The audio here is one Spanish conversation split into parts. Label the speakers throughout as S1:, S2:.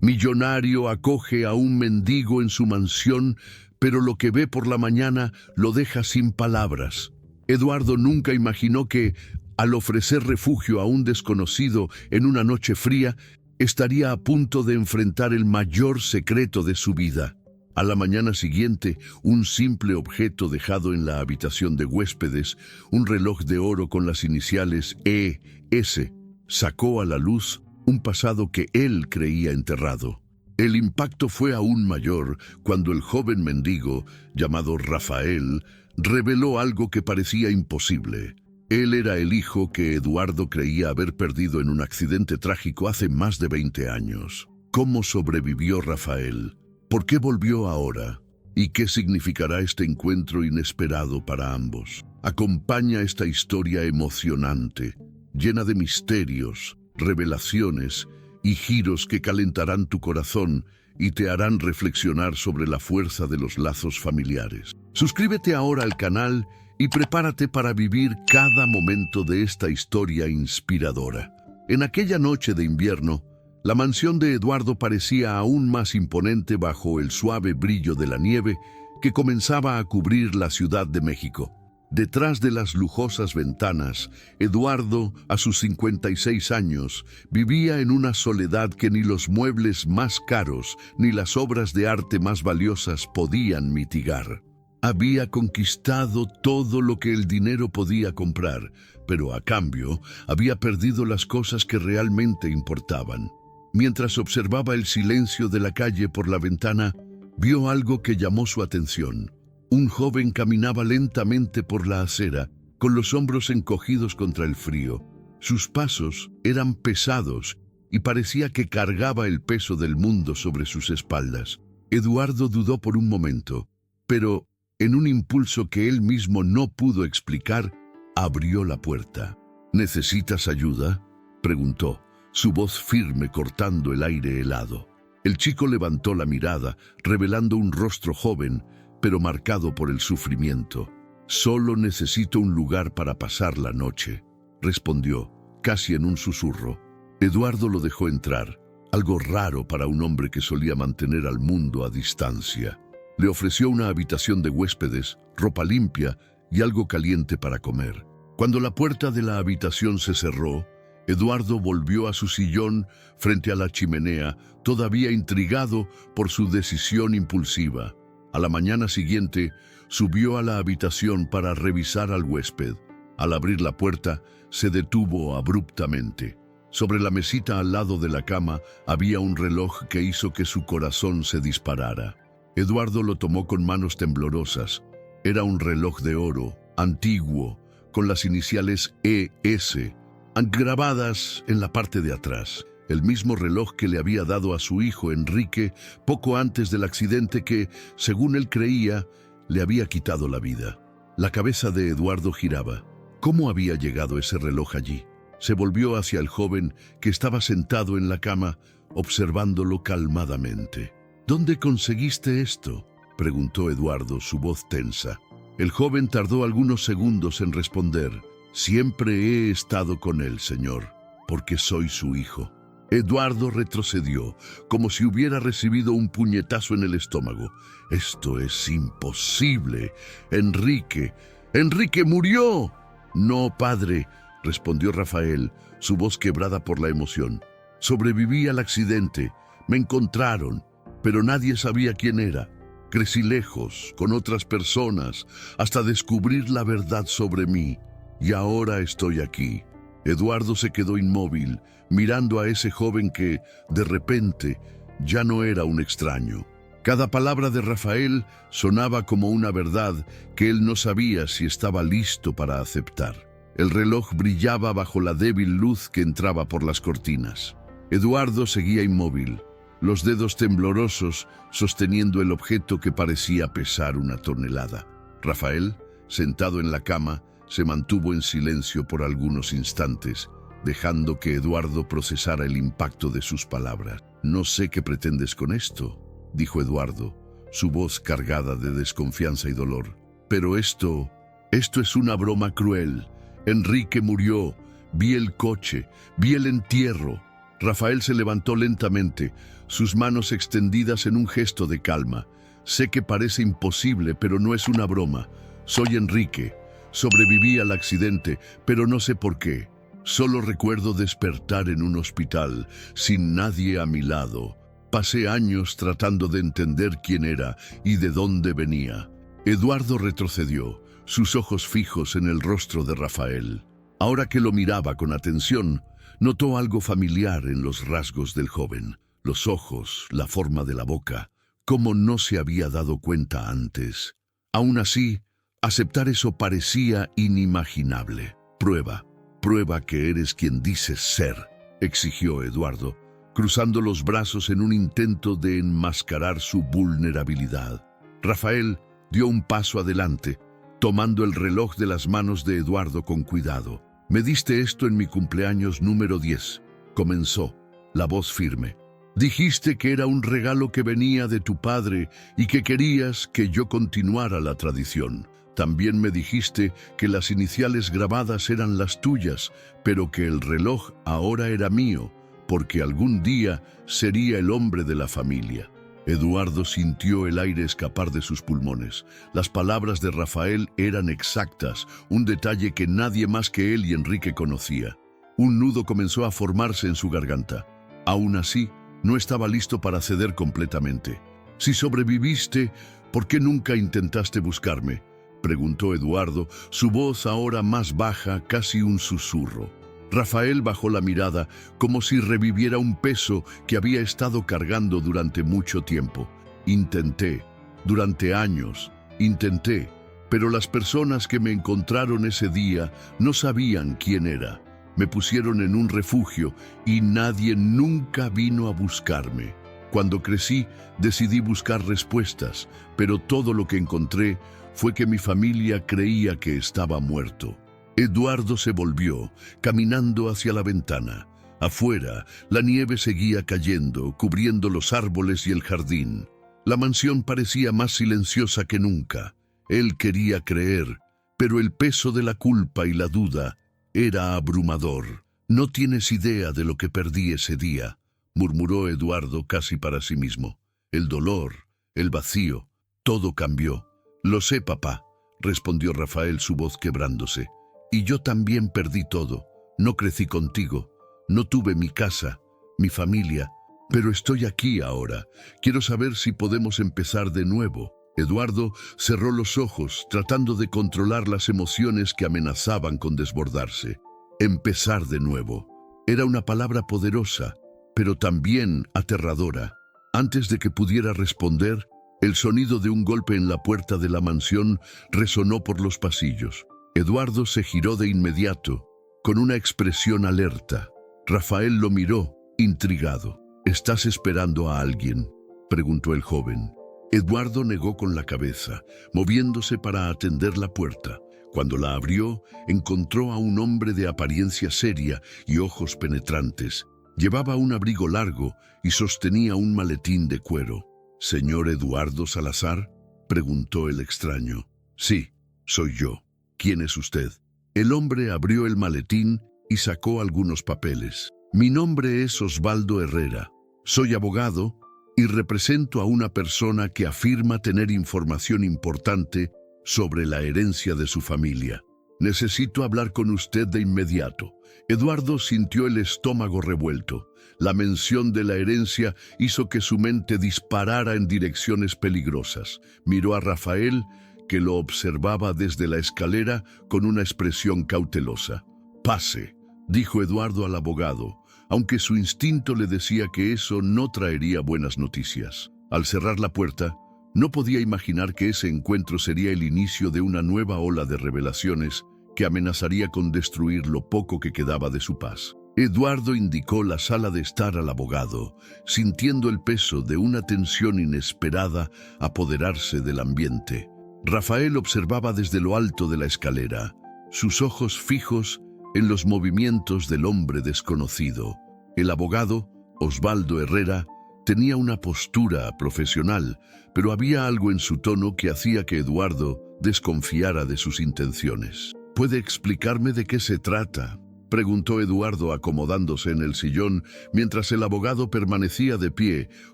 S1: Millonario acoge a un mendigo en su mansión, pero lo que ve por la mañana lo deja sin palabras. Eduardo nunca imaginó que, al ofrecer refugio a un desconocido en una noche fría, estaría a punto de enfrentar el mayor secreto de su vida. A la mañana siguiente, un simple objeto dejado en la habitación de huéspedes, un reloj de oro con las iniciales E.S., sacó a la luz un pasado que él creía enterrado. El impacto fue aún mayor cuando el joven mendigo, llamado Rafael, reveló algo que parecía imposible. Él era el hijo que Eduardo creía haber perdido en un accidente trágico hace más de 20 años. ¿Cómo sobrevivió Rafael? ¿Por qué volvió ahora? ¿Y qué significará este encuentro inesperado para ambos? Acompaña esta historia emocionante, llena de misterios, revelaciones y giros que calentarán tu corazón y te harán reflexionar sobre la fuerza de los lazos familiares. Suscríbete ahora al canal y prepárate para vivir cada momento de esta historia inspiradora. En aquella noche de invierno, la mansión de Eduardo parecía aún más imponente bajo el suave brillo de la nieve que comenzaba a cubrir la Ciudad de México. Detrás de las lujosas ventanas, Eduardo, a sus 56 años, vivía en una soledad que ni los muebles más caros ni las obras de arte más valiosas podían mitigar. Había conquistado todo lo que el dinero podía comprar, pero a cambio había perdido las cosas que realmente importaban. Mientras observaba el silencio de la calle por la ventana, vio algo que llamó su atención. Un joven caminaba lentamente por la acera, con los hombros encogidos contra el frío. Sus pasos eran pesados y parecía que cargaba el peso del mundo sobre sus espaldas. Eduardo dudó por un momento, pero en un impulso que él mismo no pudo explicar, abrió la puerta. ¿Necesitas ayuda?, preguntó, su voz firme cortando el aire helado. El chico levantó la mirada, revelando un rostro joven, pero marcado por el sufrimiento. «Solo necesito un lugar para pasar la noche», respondió, casi en un susurro. Eduardo lo dejó entrar, algo raro para un hombre que solía mantener al mundo a distancia. Le ofreció una habitación de huéspedes, ropa limpia y algo caliente para comer. Cuando la puerta de la habitación se cerró, Eduardo volvió a su sillón frente a la chimenea, todavía intrigado por su decisión impulsiva. A la mañana siguiente, subió a la habitación para revisar al huésped. Al abrir la puerta, se detuvo abruptamente. Sobre la mesita al lado de la cama había un reloj que hizo que su corazón se disparara. Eduardo lo tomó con manos temblorosas. Era un reloj de oro, antiguo, con las iniciales E.S. grabadas en la parte de atrás. El mismo reloj que le había dado a su hijo Enrique poco antes del accidente que, según él creía, le había quitado la vida. La cabeza de Eduardo giraba. ¿Cómo había llegado ese reloj allí? Se volvió hacia el joven que estaba sentado en la cama, observándolo calmadamente. «¿Dónde conseguiste esto?», preguntó Eduardo, su voz tensa. El joven tardó algunos segundos en responder. «Siempre he estado con él, señor, porque soy su hijo». Eduardo retrocedió, como si hubiera recibido un puñetazo en el estómago. «Esto es imposible. Enrique murió». «No, padre», respondió Rafael, su voz quebrada por la emoción. «Sobreviví al accidente. Me encontraron, pero nadie sabía quién era. Crecí lejos, con otras personas, hasta descubrir la verdad sobre mí. Y ahora estoy aquí». Eduardo se quedó inmóvil, mirando a ese joven que, de repente, ya no era un extraño. Cada palabra de Rafael sonaba como una verdad que él no sabía si estaba listo para aceptar. El reloj brillaba bajo la débil luz que entraba por las cortinas. Eduardo seguía inmóvil, los dedos temblorosos sosteniendo el objeto que parecía pesar una tonelada. Rafael, sentado en la cama, se mantuvo en silencio por algunos instantes, dejando que Eduardo procesara el impacto de sus palabras. «No sé qué pretendes con esto», dijo Eduardo, su voz cargada de desconfianza y dolor. «Pero esto es una broma cruel. Enrique murió. Vi el coche, vi el entierro». Rafael se levantó lentamente, sus manos extendidas en un gesto de calma. Sé que parece imposible, pero no es una broma. Soy Enrique. Sobreviví al accidente, pero no sé por qué. Solo recuerdo despertar en un hospital, sin nadie a mi lado. Pasé años tratando de entender quién era y de dónde venía. Eduardo retrocedió, sus ojos fijos en el rostro de Rafael. Ahora que lo miraba con atención, notó algo familiar en los rasgos del joven. Los ojos, la forma de la boca, como no se había dado cuenta antes. Aún así, aceptar eso parecía inimaginable. Prueba que eres quien dices ser, exigió Eduardo, cruzando los brazos en un intento de enmascarar su vulnerabilidad. Rafael dio un paso adelante, tomando el reloj de las manos de Eduardo con cuidado. «Me diste esto en mi cumpleaños número 10», comenzó, la voz firme. «Dijiste que era un regalo que venía de tu padre y que querías que yo continuara la tradición. También me dijiste que las iniciales grabadas eran las tuyas, pero que el reloj ahora era mío, porque algún día sería el hombre de la familia». Eduardo sintió el aire escapar de sus pulmones. Las palabras de Rafael eran exactas, un detalle que nadie más que él y Enrique conocía. Un nudo comenzó a formarse en su garganta. Aún así, no estaba listo para ceder completamente. «Si sobreviviste, ¿por qué nunca intentaste buscarme?», preguntó Eduardo, su voz ahora más baja, casi un susurro. Rafael bajó la mirada como si reviviera un peso que había estado cargando durante mucho tiempo. «Intenté, durante años, intenté, pero las personas que me encontraron ese día no sabían quién era. Me pusieron en un refugio y nadie nunca vino a buscarme. Cuando crecí, decidí buscar respuestas, pero todo lo que encontré fue que mi familia creía que estaba muerto». Eduardo se volvió, caminando hacia la ventana. Afuera, la nieve seguía cayendo, cubriendo los árboles y el jardín. La mansión parecía más silenciosa que nunca. Él quería creer, pero el peso de la culpa y la duda era abrumador. «No tienes idea de lo que perdí ese día», murmuró Eduardo casi para sí mismo. «El dolor, el vacío, todo cambió». «Lo sé, papá», respondió Rafael, su voz quebrándose. «Y yo también perdí todo. No crecí contigo, no tuve mi casa, mi familia, pero estoy aquí ahora. Quiero saber si podemos empezar de nuevo». Eduardo cerró los ojos, tratando de controlar las emociones que amenazaban con desbordarse. Empezar de nuevo. Era una palabra poderosa, pero también aterradora. Antes de que pudiera responder, el sonido de un golpe en la puerta de la mansión resonó por los pasillos. Eduardo se giró de inmediato, con una expresión alerta. Rafael lo miró, intrigado. «¿Estás esperando a alguien?», preguntó el joven. Eduardo negó con la cabeza, moviéndose para atender la puerta. Cuando la abrió, encontró a un hombre de apariencia seria y ojos penetrantes. Llevaba un abrigo largo y sostenía un maletín de cuero. «¿Señor Eduardo Salazar?», preguntó el extraño. «Sí, soy yo. ¿Quién es usted?». El hombre abrió el maletín y sacó algunos papeles. «Mi nombre es Osvaldo Herrera. Soy abogado y represento a una persona que afirma tener información importante sobre la herencia de su familia. Necesito hablar con usted de inmediato». Eduardo sintió el estómago revuelto. La mención de la herencia hizo que su mente disparara en direcciones peligrosas. Miró a Rafael, que lo observaba desde la escalera con una expresión cautelosa. «Pase», dijo Eduardo al abogado, aunque su instinto le decía que eso no traería buenas noticias. Al cerrar la puerta, no podía imaginar que ese encuentro sería el inicio de una nueva ola de revelaciones que amenazaría con destruir lo poco que quedaba de su paz. Eduardo indicó la sala de estar al abogado, sintiendo el peso de una tensión inesperada apoderarse del ambiente. Rafael observaba desde lo alto de la escalera, sus ojos fijos en los movimientos del hombre desconocido. El abogado, Osvaldo Herrera, tenía una postura profesional, pero había algo en su tono que hacía que Eduardo desconfiara de sus intenciones. «¿Puede explicarme de qué se trata?», preguntó Eduardo acomodándose en el sillón mientras el abogado permanecía de pie,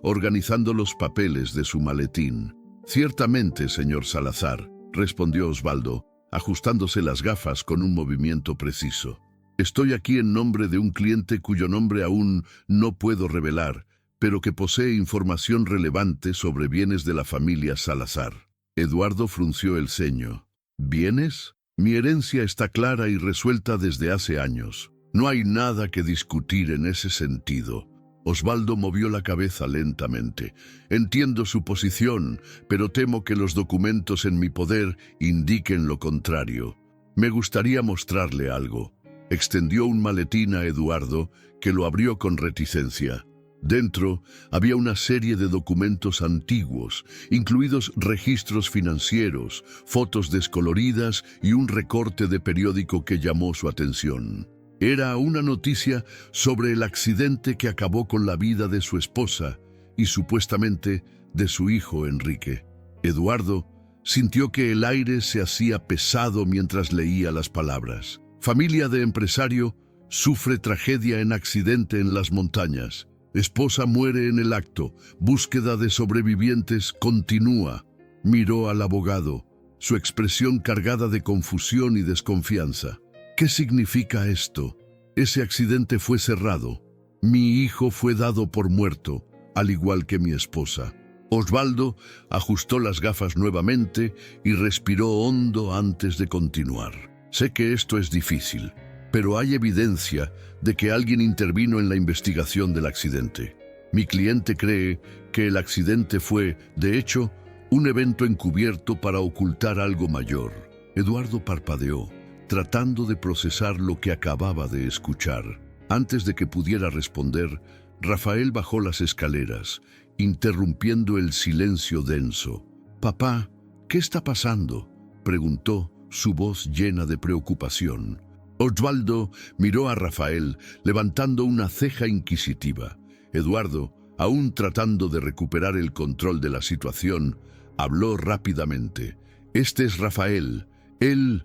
S1: organizando los papeles de su maletín. Ciertamente, señor Salazar, respondió Osvaldo, ajustándose las gafas con un movimiento preciso. Estoy aquí en nombre de un cliente cuyo nombre aún no puedo revelar, pero que posee información relevante sobre bienes de la familia Salazar. Eduardo frunció el ceño. ¿Bienes? Mi herencia está clara y resuelta desde hace años. No hay nada que discutir en ese sentido. Osvaldo movió la cabeza lentamente. Entiendo su posición, pero temo que los documentos en mi poder indiquen lo contrario. Me gustaría mostrarle algo. Extendió un maletín a Eduardo, que lo abrió con reticencia. Dentro había una serie de documentos antiguos, incluidos registros financieros, fotos descoloridas y un recorte de periódico que llamó su atención. Era una noticia sobre el accidente que acabó con la vida de su esposa y supuestamente de su hijo Enrique. Eduardo sintió que el aire se hacía pesado mientras leía las palabras. Familia de empresario sufre tragedia en accidente en las montañas. Esposa muere en el acto. Búsqueda de sobrevivientes continúa. Miró al abogado, su expresión cargada de confusión y desconfianza. ¿Qué significa esto? Ese accidente fue cerrado. Mi hijo fue dado por muerto, al igual que mi esposa. Osvaldo ajustó las gafas nuevamente y respiró hondo antes de continuar. Sé que esto es difícil, pero hay evidencia de que alguien intervino en la investigación del accidente. Mi cliente cree que el accidente fue, de hecho, un evento encubierto para ocultar algo mayor. Eduardo parpadeó, tratando de procesar lo que acababa de escuchar. Antes de que pudiera responder, Rafael bajó las escaleras, interrumpiendo el silencio denso. «Papá, ¿qué está pasando?», preguntó, su voz llena de preocupación. Osvaldo miró a Rafael, levantando una ceja inquisitiva. Eduardo, aún tratando de recuperar el control de la situación, habló rápidamente. «Este es Rafael. Él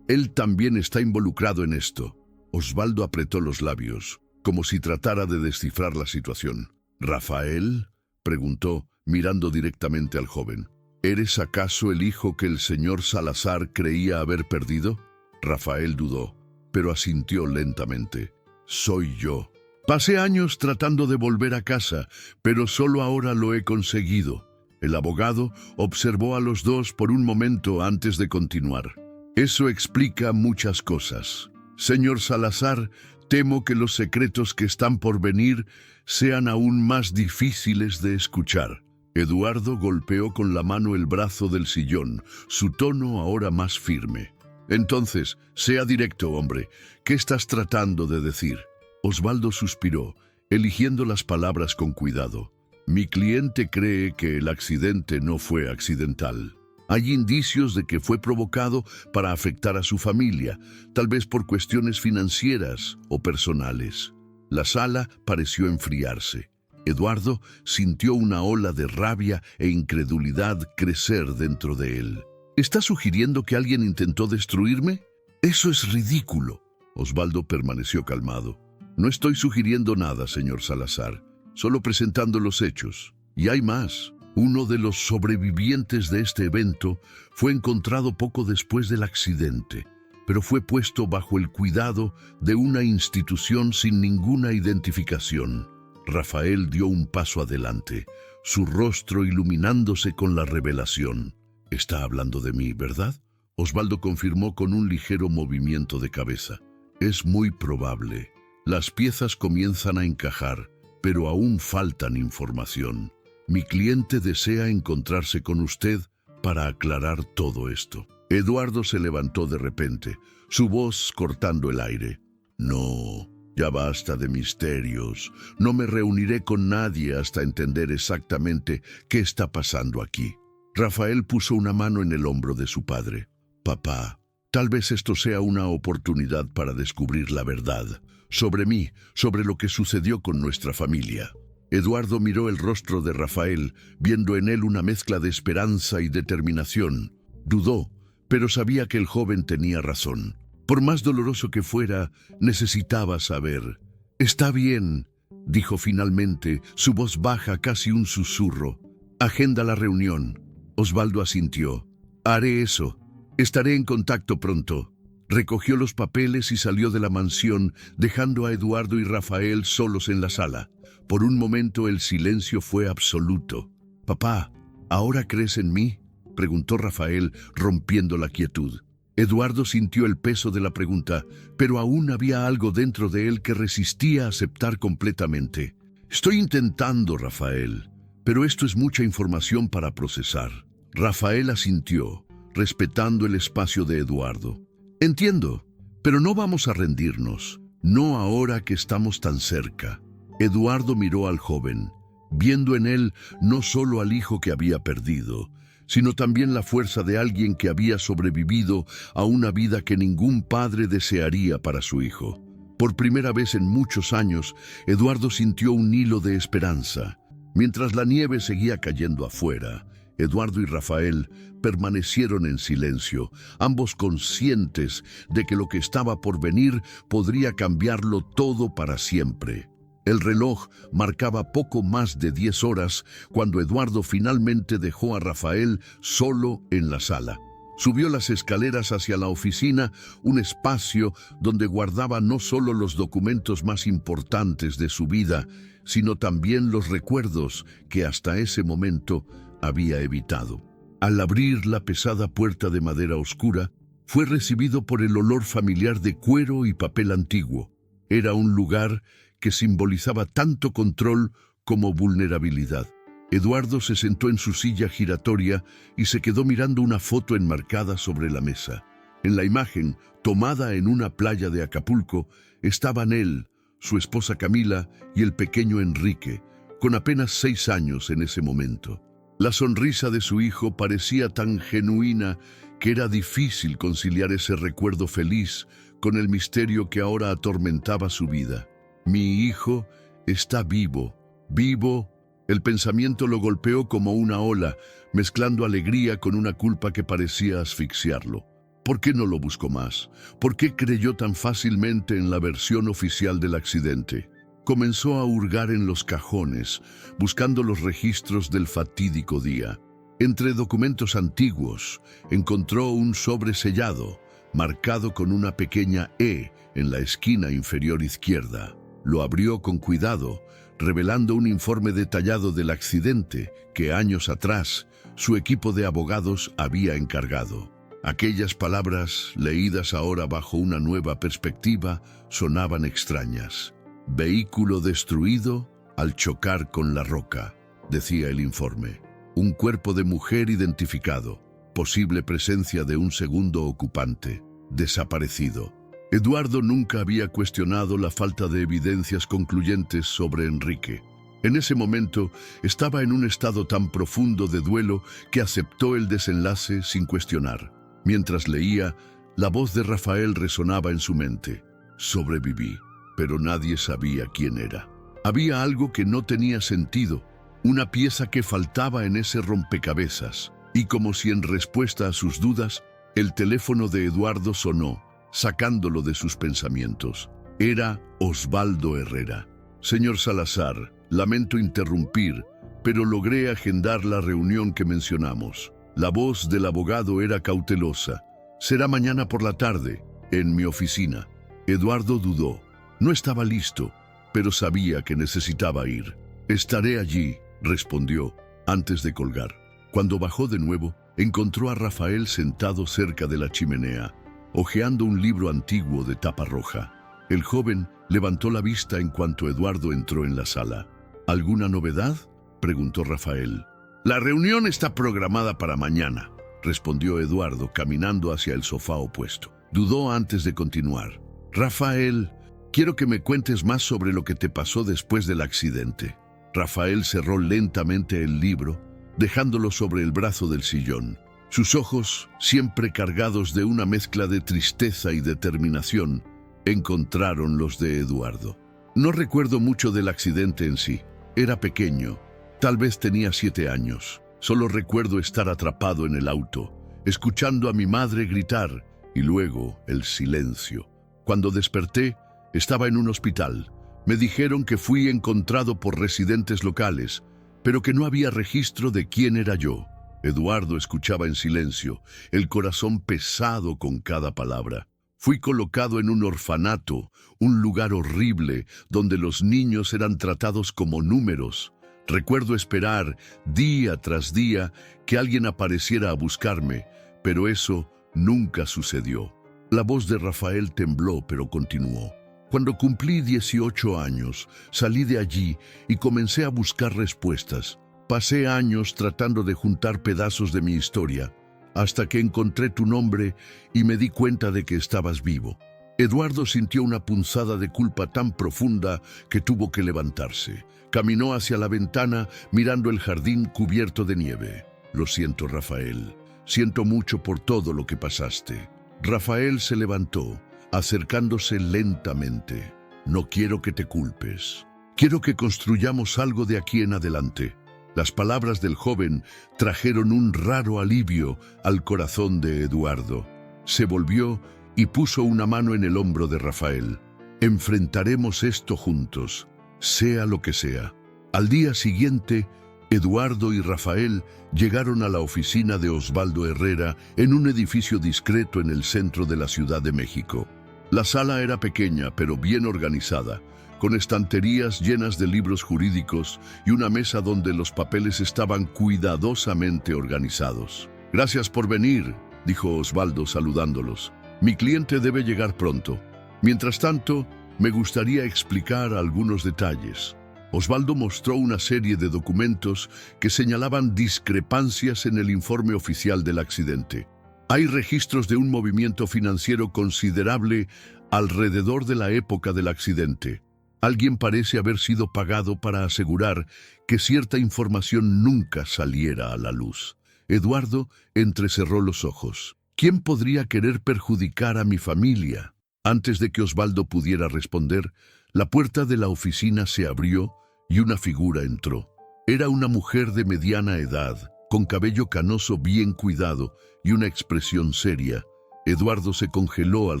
S1: también está involucrado en esto». Osvaldo apretó los labios, como si tratara de descifrar la situación. «¿Rafael?», preguntó, mirando directamente al joven. «¿Eres acaso el hijo que el señor Salazar creía haber perdido?». Rafael dudó, pero asintió lentamente. «Soy yo. Pasé años tratando de volver a casa, pero solo ahora lo he conseguido». El abogado observó a los dos por un momento antes de continuar. «Eso explica muchas cosas. Señor Salazar, temo que los secretos que están por venir sean aún más difíciles de escuchar». Eduardo golpeó con la mano el brazo del sillón, su tono ahora más firme. «Entonces, sea directo, hombre. ¿Qué estás tratando de decir?». Osvaldo suspiró, eligiendo las palabras con cuidado. «Mi cliente cree que el accidente no fue accidental. Hay indicios de que fue provocado para afectar a su familia, tal vez por cuestiones financieras o personales». La sala pareció enfriarse. Eduardo sintió una ola de rabia e incredulidad crecer dentro de él. «¿Está sugiriendo que alguien intentó destruirme? Eso es ridículo». Osvaldo permaneció calmado. «No estoy sugiriendo nada, señor Salazar, solo presentando los hechos. Y hay más. Uno de los sobrevivientes de este evento fue encontrado poco después del accidente, pero fue puesto bajo el cuidado de una institución sin ninguna identificación». Rafael dio un paso adelante, su rostro iluminándose con la revelación. «Está hablando de mí, ¿verdad?». Osvaldo confirmó con un ligero movimiento de cabeza. «Es muy probable. Las piezas comienzan a encajar, pero aún faltan información. Mi cliente desea encontrarse con usted para aclarar todo esto». Eduardo se levantó de repente, su voz cortando el aire. «No. Ya basta de misterios. No me reuniré con nadie hasta entender exactamente qué está pasando aquí». Rafael puso una mano en el hombro de su padre. «Papá, tal vez esto sea una oportunidad para descubrir la verdad sobre mí, sobre lo que sucedió con nuestra familia». Eduardo miró el rostro de Rafael, viendo en él una mezcla de esperanza y determinación. Dudó, pero sabía que el joven tenía razón. Por más doloroso que fuera, necesitaba saber. «Está bien», dijo finalmente, su voz baja, casi un susurro. «Agenda la reunión». Osvaldo asintió. «Haré eso. Estaré en contacto pronto». Recogió los papeles y salió de la mansión, dejando a Eduardo y Rafael solos en la sala. Por un momento el silencio fue absoluto. «Papá, ¿ahora crees en mí?», preguntó Rafael, rompiendo la quietud. Eduardo sintió el peso de la pregunta, pero aún había algo dentro de él que resistía a aceptar completamente. «Estoy intentando, Rafael, pero esto es mucha información para procesar». Rafael asintió, respetando el espacio de Eduardo. «Entiendo, pero no vamos a rendirnos, no ahora que estamos tan cerca». Eduardo miró al joven, viendo en él no solo al hijo que había perdido, sino también la fuerza de alguien que había sobrevivido a una vida que ningún padre desearía para su hijo. Por primera vez en muchos años, Eduardo sintió un hilo de esperanza. Mientras la nieve seguía cayendo afuera, Eduardo y Rafael permanecieron en silencio, ambos conscientes de que lo que estaba por venir podría cambiarlo todo para siempre. El reloj marcaba poco más de 10 horas cuando Eduardo finalmente dejó a Rafael solo en la sala. Subió las escaleras hacia la oficina, un espacio donde guardaba no solo los documentos más importantes de su vida, sino también los recuerdos que hasta ese momento había evitado. Al abrir la pesada puerta de madera oscura, fue recibido por el olor familiar de cuero y papel antiguo. Era un lugar que simbolizaba tanto control como vulnerabilidad. Eduardo se sentó en su silla giratoria y se quedó mirando una foto enmarcada sobre la mesa. En la imagen, tomada en una playa de Acapulco, estaban él, su esposa Camila y el pequeño Enrique, con apenas 6 años en ese momento. La sonrisa de su hijo parecía tan genuina que era difícil conciliar ese recuerdo feliz con el misterio que ahora atormentaba su vida. «Mi hijo está vivo, vivo». El pensamiento lo golpeó como una ola, mezclando alegría con una culpa que parecía asfixiarlo. ¿Por qué no lo buscó más? ¿Por qué creyó tan fácilmente en la versión oficial del accidente? Comenzó a hurgar en los cajones, buscando los registros del fatídico día. Entre documentos antiguos, encontró un sobre sellado, marcado con una pequeña E en la esquina inferior izquierda. Lo abrió con cuidado, revelando un informe detallado del accidente que años atrás su equipo de abogados había encargado. Aquellas palabras, leídas ahora bajo una nueva perspectiva, sonaban extrañas. «Vehículo destruido al chocar con la roca», decía el informe. «Un cuerpo de mujer identificado. Posible presencia de un segundo ocupante. Desaparecido». Eduardo nunca había cuestionado la falta de evidencias concluyentes sobre Enrique. En ese momento estaba en un estado tan profundo de duelo que aceptó el desenlace sin cuestionar. Mientras leía, la voz de Rafael resonaba en su mente. «Sobreviví, pero nadie sabía quién era». Había algo que no tenía sentido, una pieza que faltaba en ese rompecabezas. Y como si en respuesta a sus dudas, el teléfono de Eduardo sonó, sacándolo de sus pensamientos. Era Osvaldo Herrera. «Señor Salazar, lamento interrumpir, pero logré agendar la reunión que mencionamos». La voz del abogado era cautelosa. «Será mañana por la tarde, en mi oficina». Eduardo dudó. No estaba listo, pero sabía que necesitaba ir. «Estaré allí», respondió, antes de colgar. Cuando bajó de nuevo, encontró a Rafael sentado cerca de la chimenea, hojeando un libro antiguo de tapa roja. El joven levantó la vista en cuanto Eduardo entró en la sala. «¿Alguna novedad?», preguntó Rafael. «La reunión está programada para mañana», respondió Eduardo, caminando hacia el sofá opuesto. Dudó antes de continuar. «Rafael, quiero que me cuentes más sobre lo que te pasó después del accidente». Rafael cerró lentamente el libro, dejándolo sobre el brazo del sillón. Sus ojos, siempre cargados de una mezcla de tristeza y determinación, encontraron los de Eduardo. «No recuerdo mucho del accidente en sí. Era pequeño. Tal vez tenía 7 años. Solo recuerdo estar atrapado en el auto, escuchando a mi madre gritar y luego el silencio. Cuando desperté, estaba en un hospital. Me dijeron que fui encontrado por residentes locales, pero que no había registro de quién era yo. Eduardo escuchaba en silencio, el corazón pesado con cada palabra. Fui colocado en un orfanato, un lugar horrible, donde los niños eran tratados como números. Recuerdo esperar, día tras día, que alguien apareciera a buscarme, pero eso nunca sucedió. La voz de Rafael tembló, pero continuó. Cuando cumplí 18 años, salí de allí y comencé a buscar respuestas. Pasé años tratando de juntar pedazos de mi historia, hasta que encontré tu nombre y me di cuenta de que estabas vivo. Eduardo sintió una punzada de culpa tan profunda que tuvo que levantarse. Caminó hacia la ventana mirando el jardín cubierto de nieve. Lo siento, Rafael. Siento mucho por todo lo que pasaste. Rafael se levantó, acercándose lentamente. No quiero que te culpes. Quiero que construyamos algo de aquí en adelante. Las palabras del joven trajeron un raro alivio al corazón de Eduardo. Se volvió y puso una mano en el hombro de Rafael. Enfrentaremos esto juntos, sea lo que sea. Al día siguiente, Eduardo y Rafael llegaron a la oficina de Osvaldo Herrera en un edificio discreto en el centro de la Ciudad de México. La sala era pequeña, pero bien organizada, con estanterías llenas de libros jurídicos y una mesa donde los papeles estaban cuidadosamente organizados. Gracias por venir, dijo Osvaldo saludándolos. Mi cliente debe llegar pronto. Mientras tanto, me gustaría explicar algunos detalles. Osvaldo mostró una serie de documentos que señalaban discrepancias en el informe oficial del accidente. Hay registros de un movimiento financiero considerable alrededor de la época del accidente. Alguien parece haber sido pagado para asegurar que cierta información nunca saliera a la luz. Eduardo entrecerró los ojos. ¿Quién podría querer perjudicar a mi familia? Antes de que Osvaldo pudiera responder, la puerta de la oficina se abrió y una figura entró. Era una mujer de mediana edad, con cabello canoso bien cuidado y una expresión seria. Eduardo se congeló al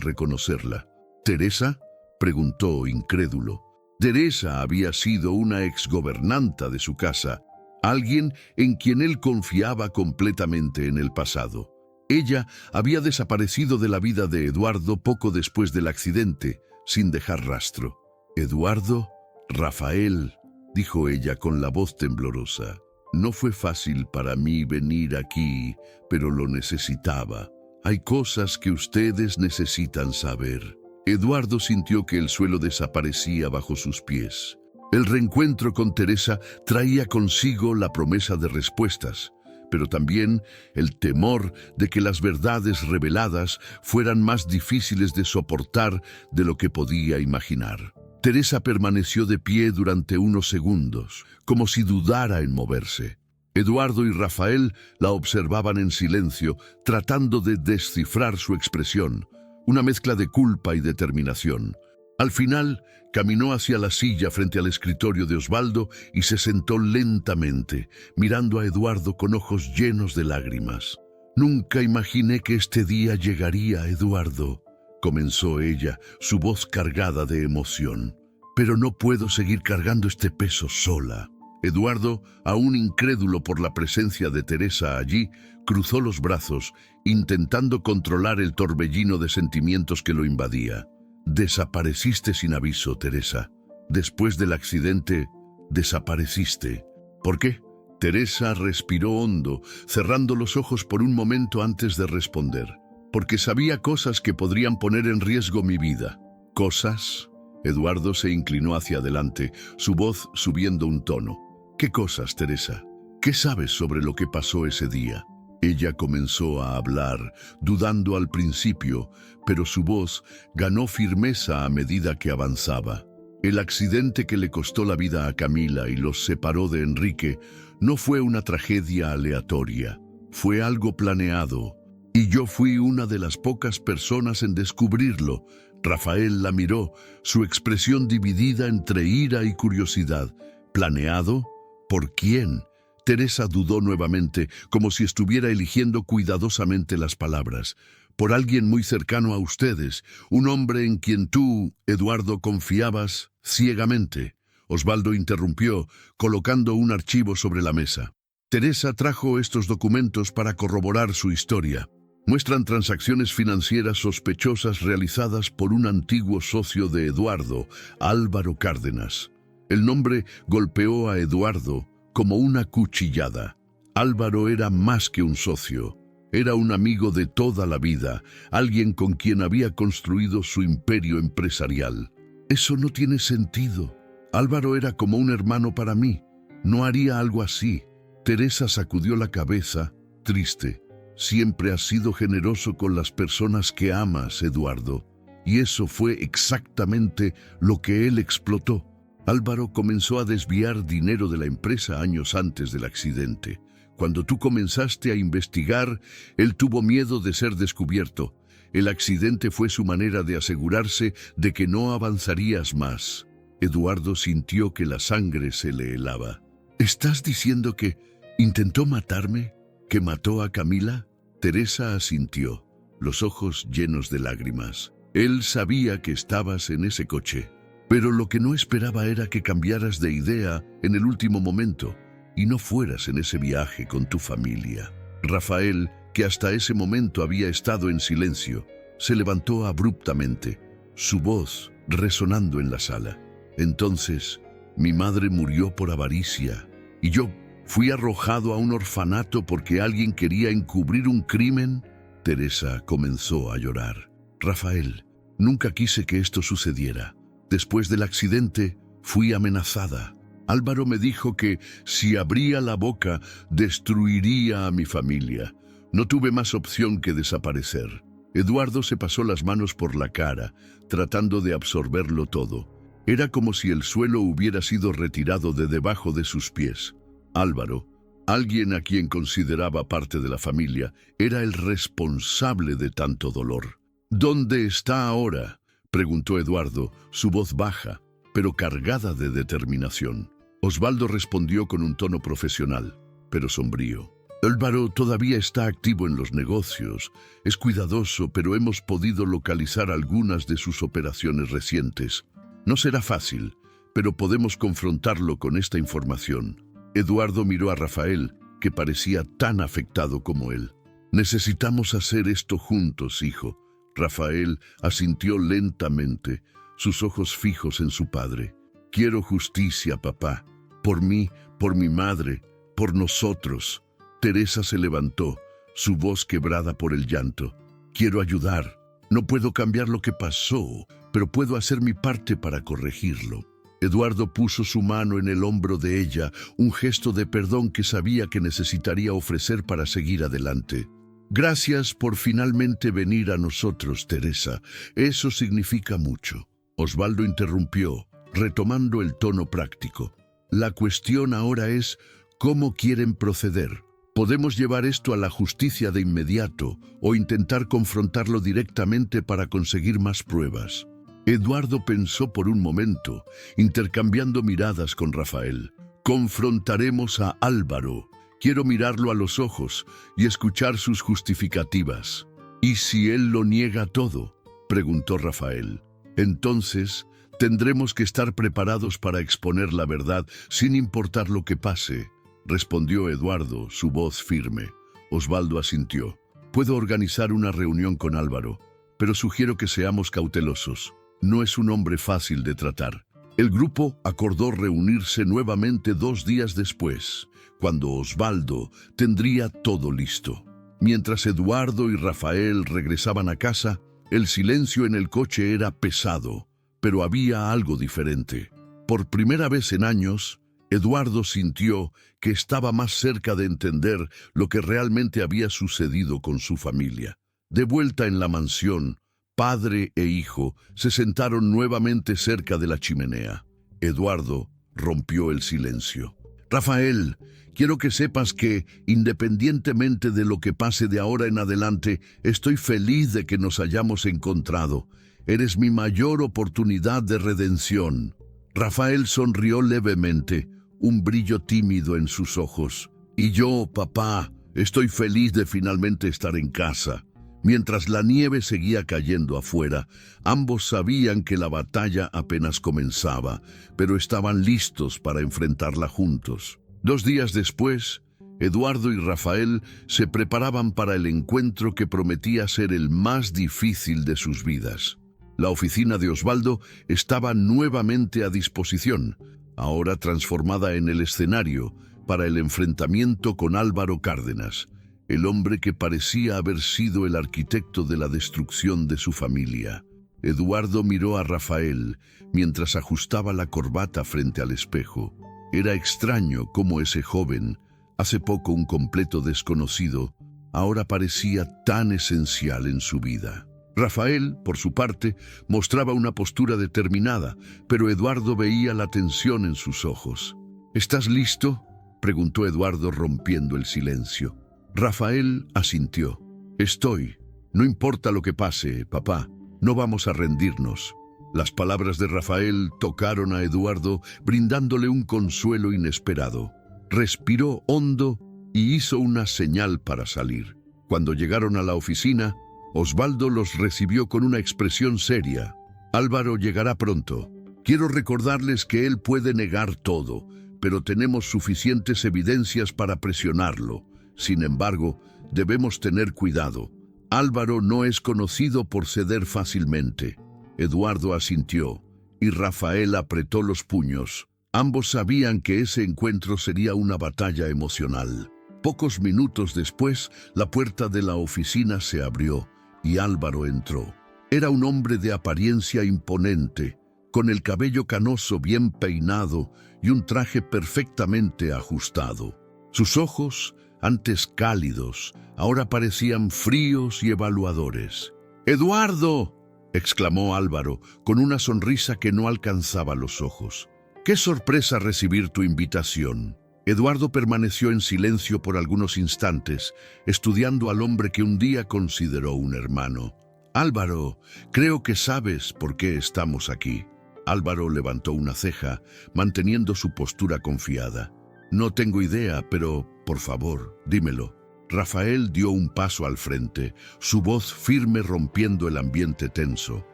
S1: reconocerla. ¿Teresa?, preguntó incrédulo. Teresa había sido una exgobernanta de su casa, alguien en quien él confiaba completamente en el pasado. Ella había desaparecido de la vida de Eduardo poco después del accidente, sin dejar rastro. «Eduardo, Rafael», dijo ella con la voz temblorosa. «No fue fácil para mí venir aquí, pero lo necesitaba. Hay cosas que ustedes necesitan saber». Eduardo sintió que el suelo desaparecía bajo sus pies. El reencuentro con Teresa traía consigo la promesa de respuestas, pero también el temor de que las verdades reveladas fueran más difíciles de soportar de lo que podía imaginar. Teresa permaneció de pie durante unos segundos, como si dudara en moverse. Eduardo y Rafael la observaban en silencio, tratando de descifrar su expresión, una mezcla de culpa y determinación. Al final, caminó hacia la silla frente al escritorio de Osvaldo y se sentó lentamente, mirando a Eduardo con ojos llenos de lágrimas. «Nunca imaginé que este día llegaría, Eduardo», comenzó ella, su voz cargada de emoción. «Pero no puedo seguir cargando este peso sola». Eduardo, aún incrédulo por la presencia de Teresa allí, cruzó los brazos, intentando controlar el torbellino de sentimientos que lo invadía. «Desapareciste sin aviso, Teresa. Después del accidente, desapareciste. ¿Por qué?» Teresa respiró hondo, cerrando los ojos por un momento antes de responder. «Porque sabía cosas que podrían poner en riesgo mi vida». «¿Cosas?» Eduardo se inclinó hacia adelante, su voz subiendo un tono. «¿Qué cosas, Teresa? ¿Qué sabes sobre lo que pasó ese día?» Ella comenzó a hablar, dudando al principio, pero su voz ganó firmeza a medida que avanzaba. El accidente que le costó la vida a Camila y los separó de Enrique no fue una tragedia aleatoria, fue algo planeado. Y yo fui una de las pocas personas en descubrirlo. Rafael la miró, su expresión dividida entre ira y curiosidad. ¿Planeado? ¿Por quién? Teresa dudó nuevamente, como si estuviera eligiendo cuidadosamente las palabras. por alguien muy cercano a ustedes, un hombre en quien tú, Eduardo, confiabas ciegamente. Osvaldo interrumpió, colocando un archivo sobre la mesa. Teresa trajo estos documentos para corroborar su historia. Muestran transacciones financieras sospechosas realizadas por un antiguo socio de Eduardo, Álvaro Cárdenas. El nombre golpeó a Eduardo como una cuchillada. Álvaro era más que un socio. Era un amigo de toda la vida, alguien con quien había construido su imperio empresarial. Eso no tiene sentido. Álvaro era como un hermano para mí. No haría algo así. Teresa sacudió la cabeza, triste. Siempre has sido generoso con las personas que amas, Eduardo. Y eso fue exactamente lo que él explotó. Álvaro comenzó a desviar dinero de la empresa años antes del accidente. Cuando tú comenzaste a investigar, él tuvo miedo de ser descubierto. El accidente fue su manera de asegurarse de que no avanzarías más. Eduardo sintió que la sangre se le helaba. ¿Estás diciendo que intentó matarme? ¿Que mató a Camila? Teresa asintió, los ojos llenos de lágrimas. Él sabía que estabas en ese coche, pero lo que no esperaba era que cambiaras de idea en el último momento y no fueras en ese viaje con tu familia. Rafael, que hasta ese momento había estado en silencio, se levantó abruptamente, su voz resonando en la sala. Entonces, mi madre murió por avaricia y yo fui arrojado a un orfanato porque alguien quería encubrir un crimen. Teresa comenzó a llorar. Rafael, nunca quise que esto sucediera. Después del accidente, fui amenazada. Álvaro me dijo que si abría la boca, destruiría a mi familia. No tuve más opción que desaparecer. Eduardo se pasó las manos por la cara, tratando de absorberlo todo. Era como si el suelo hubiera sido retirado de debajo de sus pies. Álvaro, alguien a quien consideraba parte de la familia, era el responsable de tanto dolor. ¿Dónde está ahora?, preguntó Eduardo, su voz baja, pero cargada de determinación. Osvaldo respondió con un tono profesional, pero sombrío. Álvaro todavía está activo en los negocios, es cuidadoso, pero hemos podido localizar algunas de sus operaciones recientes. No será fácil, pero podemos confrontarlo con esta información. Eduardo miró a Rafael, que parecía tan afectado como él. Necesitamos hacer esto juntos, hijo. Rafael asintió lentamente, sus ojos fijos en su padre. Quiero justicia, papá. Por mí, por mi madre, por nosotros. Teresa se levantó, su voz quebrada por el llanto. Quiero ayudar. No puedo cambiar lo que pasó, pero puedo hacer mi parte para corregirlo. Eduardo puso su mano en el hombro de ella, un gesto de perdón que sabía que necesitaría ofrecer para seguir adelante. Gracias por finalmente venir a nosotros, Teresa. Eso significa mucho. Osvaldo interrumpió, retomando el tono práctico. La cuestión ahora es cómo quieren proceder. Podemos llevar esto a la justicia de inmediato o intentar confrontarlo directamente para conseguir más pruebas. Eduardo pensó por un momento, intercambiando miradas con Rafael. Confrontaremos a Álvaro. Quiero mirarlo a los ojos y escuchar sus justificativas. ¿Y si él lo niega todo?, preguntó Rafael. Entonces, tendremos que estar preparados para exponer la verdad sin importar lo que pase, respondió Eduardo, su voz firme. Osvaldo asintió. Puedo organizar una reunión con Álvaro, pero sugiero que seamos cautelosos. No es un hombre fácil de tratar. El grupo acordó reunirse nuevamente 2 días después, cuando Osvaldo tendría todo listo. Mientras Eduardo y Rafael regresaban a casa, el silencio en el coche era pesado, pero había algo diferente. Por primera vez en años, Eduardo sintió que estaba más cerca de entender lo que realmente había sucedido con su familia. De vuelta en la mansión, padre e hijo se sentaron nuevamente cerca de la chimenea. Eduardo rompió el silencio. Rafael, quiero que sepas que, independientemente de lo que pase de ahora en adelante, estoy feliz de que nos hayamos encontrado. Eres mi mayor oportunidad de redención. Rafael sonrió levemente, un brillo tímido en sus ojos. Y yo, papá, estoy feliz de finalmente estar en casa. Mientras la nieve seguía cayendo afuera, ambos sabían que la batalla apenas comenzaba, pero estaban listos para enfrentarla juntos. 2 días después, Eduardo y Rafael se preparaban para el encuentro que prometía ser el más difícil de sus vidas. La oficina de Osvaldo estaba nuevamente a disposición, ahora transformada en el escenario para el enfrentamiento con Álvaro Cárdenas, el hombre que parecía haber sido el arquitecto de la destrucción de su familia. Eduardo miró a Rafael mientras ajustaba la corbata frente al espejo. Era extraño cómo ese joven, hace poco un completo desconocido, ahora parecía tan esencial en su vida. Rafael, por su parte, mostraba una postura determinada, pero Eduardo veía la tensión en sus ojos. ¿Estás listo?, preguntó Eduardo rompiendo el silencio. Rafael asintió. Estoy. No importa lo que pase, papá, no vamos a rendirnos. Las palabras de Rafael tocaron a Eduardo, brindándole un consuelo inesperado. Respiró hondo y hizo una señal para salir. Cuando llegaron a la oficina, Osvaldo los recibió con una expresión seria. Álvaro llegará pronto. Quiero recordarles que él puede negar todo, pero tenemos suficientes evidencias para presionarlo. Sin embargo, debemos tener cuidado. Álvaro no es conocido por ceder fácilmente. Eduardo asintió, y Rafael apretó los puños. Ambos sabían que ese encuentro sería una batalla emocional. Pocos minutos después, la puerta de la oficina se abrió, y Álvaro entró. Era un hombre de apariencia imponente, con el cabello canoso bien peinado y un traje perfectamente ajustado. Sus ojos, antes cálidos, ahora parecían fríos y evaluadores. ¡Eduardo!, exclamó Álvaro, con una sonrisa que no alcanzaba los ojos. ¡Qué sorpresa recibir tu invitación! Eduardo permaneció en silencio por algunos instantes, estudiando al hombre que un día consideró un hermano. Álvaro, creo que sabes por qué estamos aquí. Álvaro levantó una ceja, manteniendo su postura confiada. No tengo idea, pero, por favor, dímelo. Rafael dio un paso al frente, su voz firme rompiendo el ambiente tenso.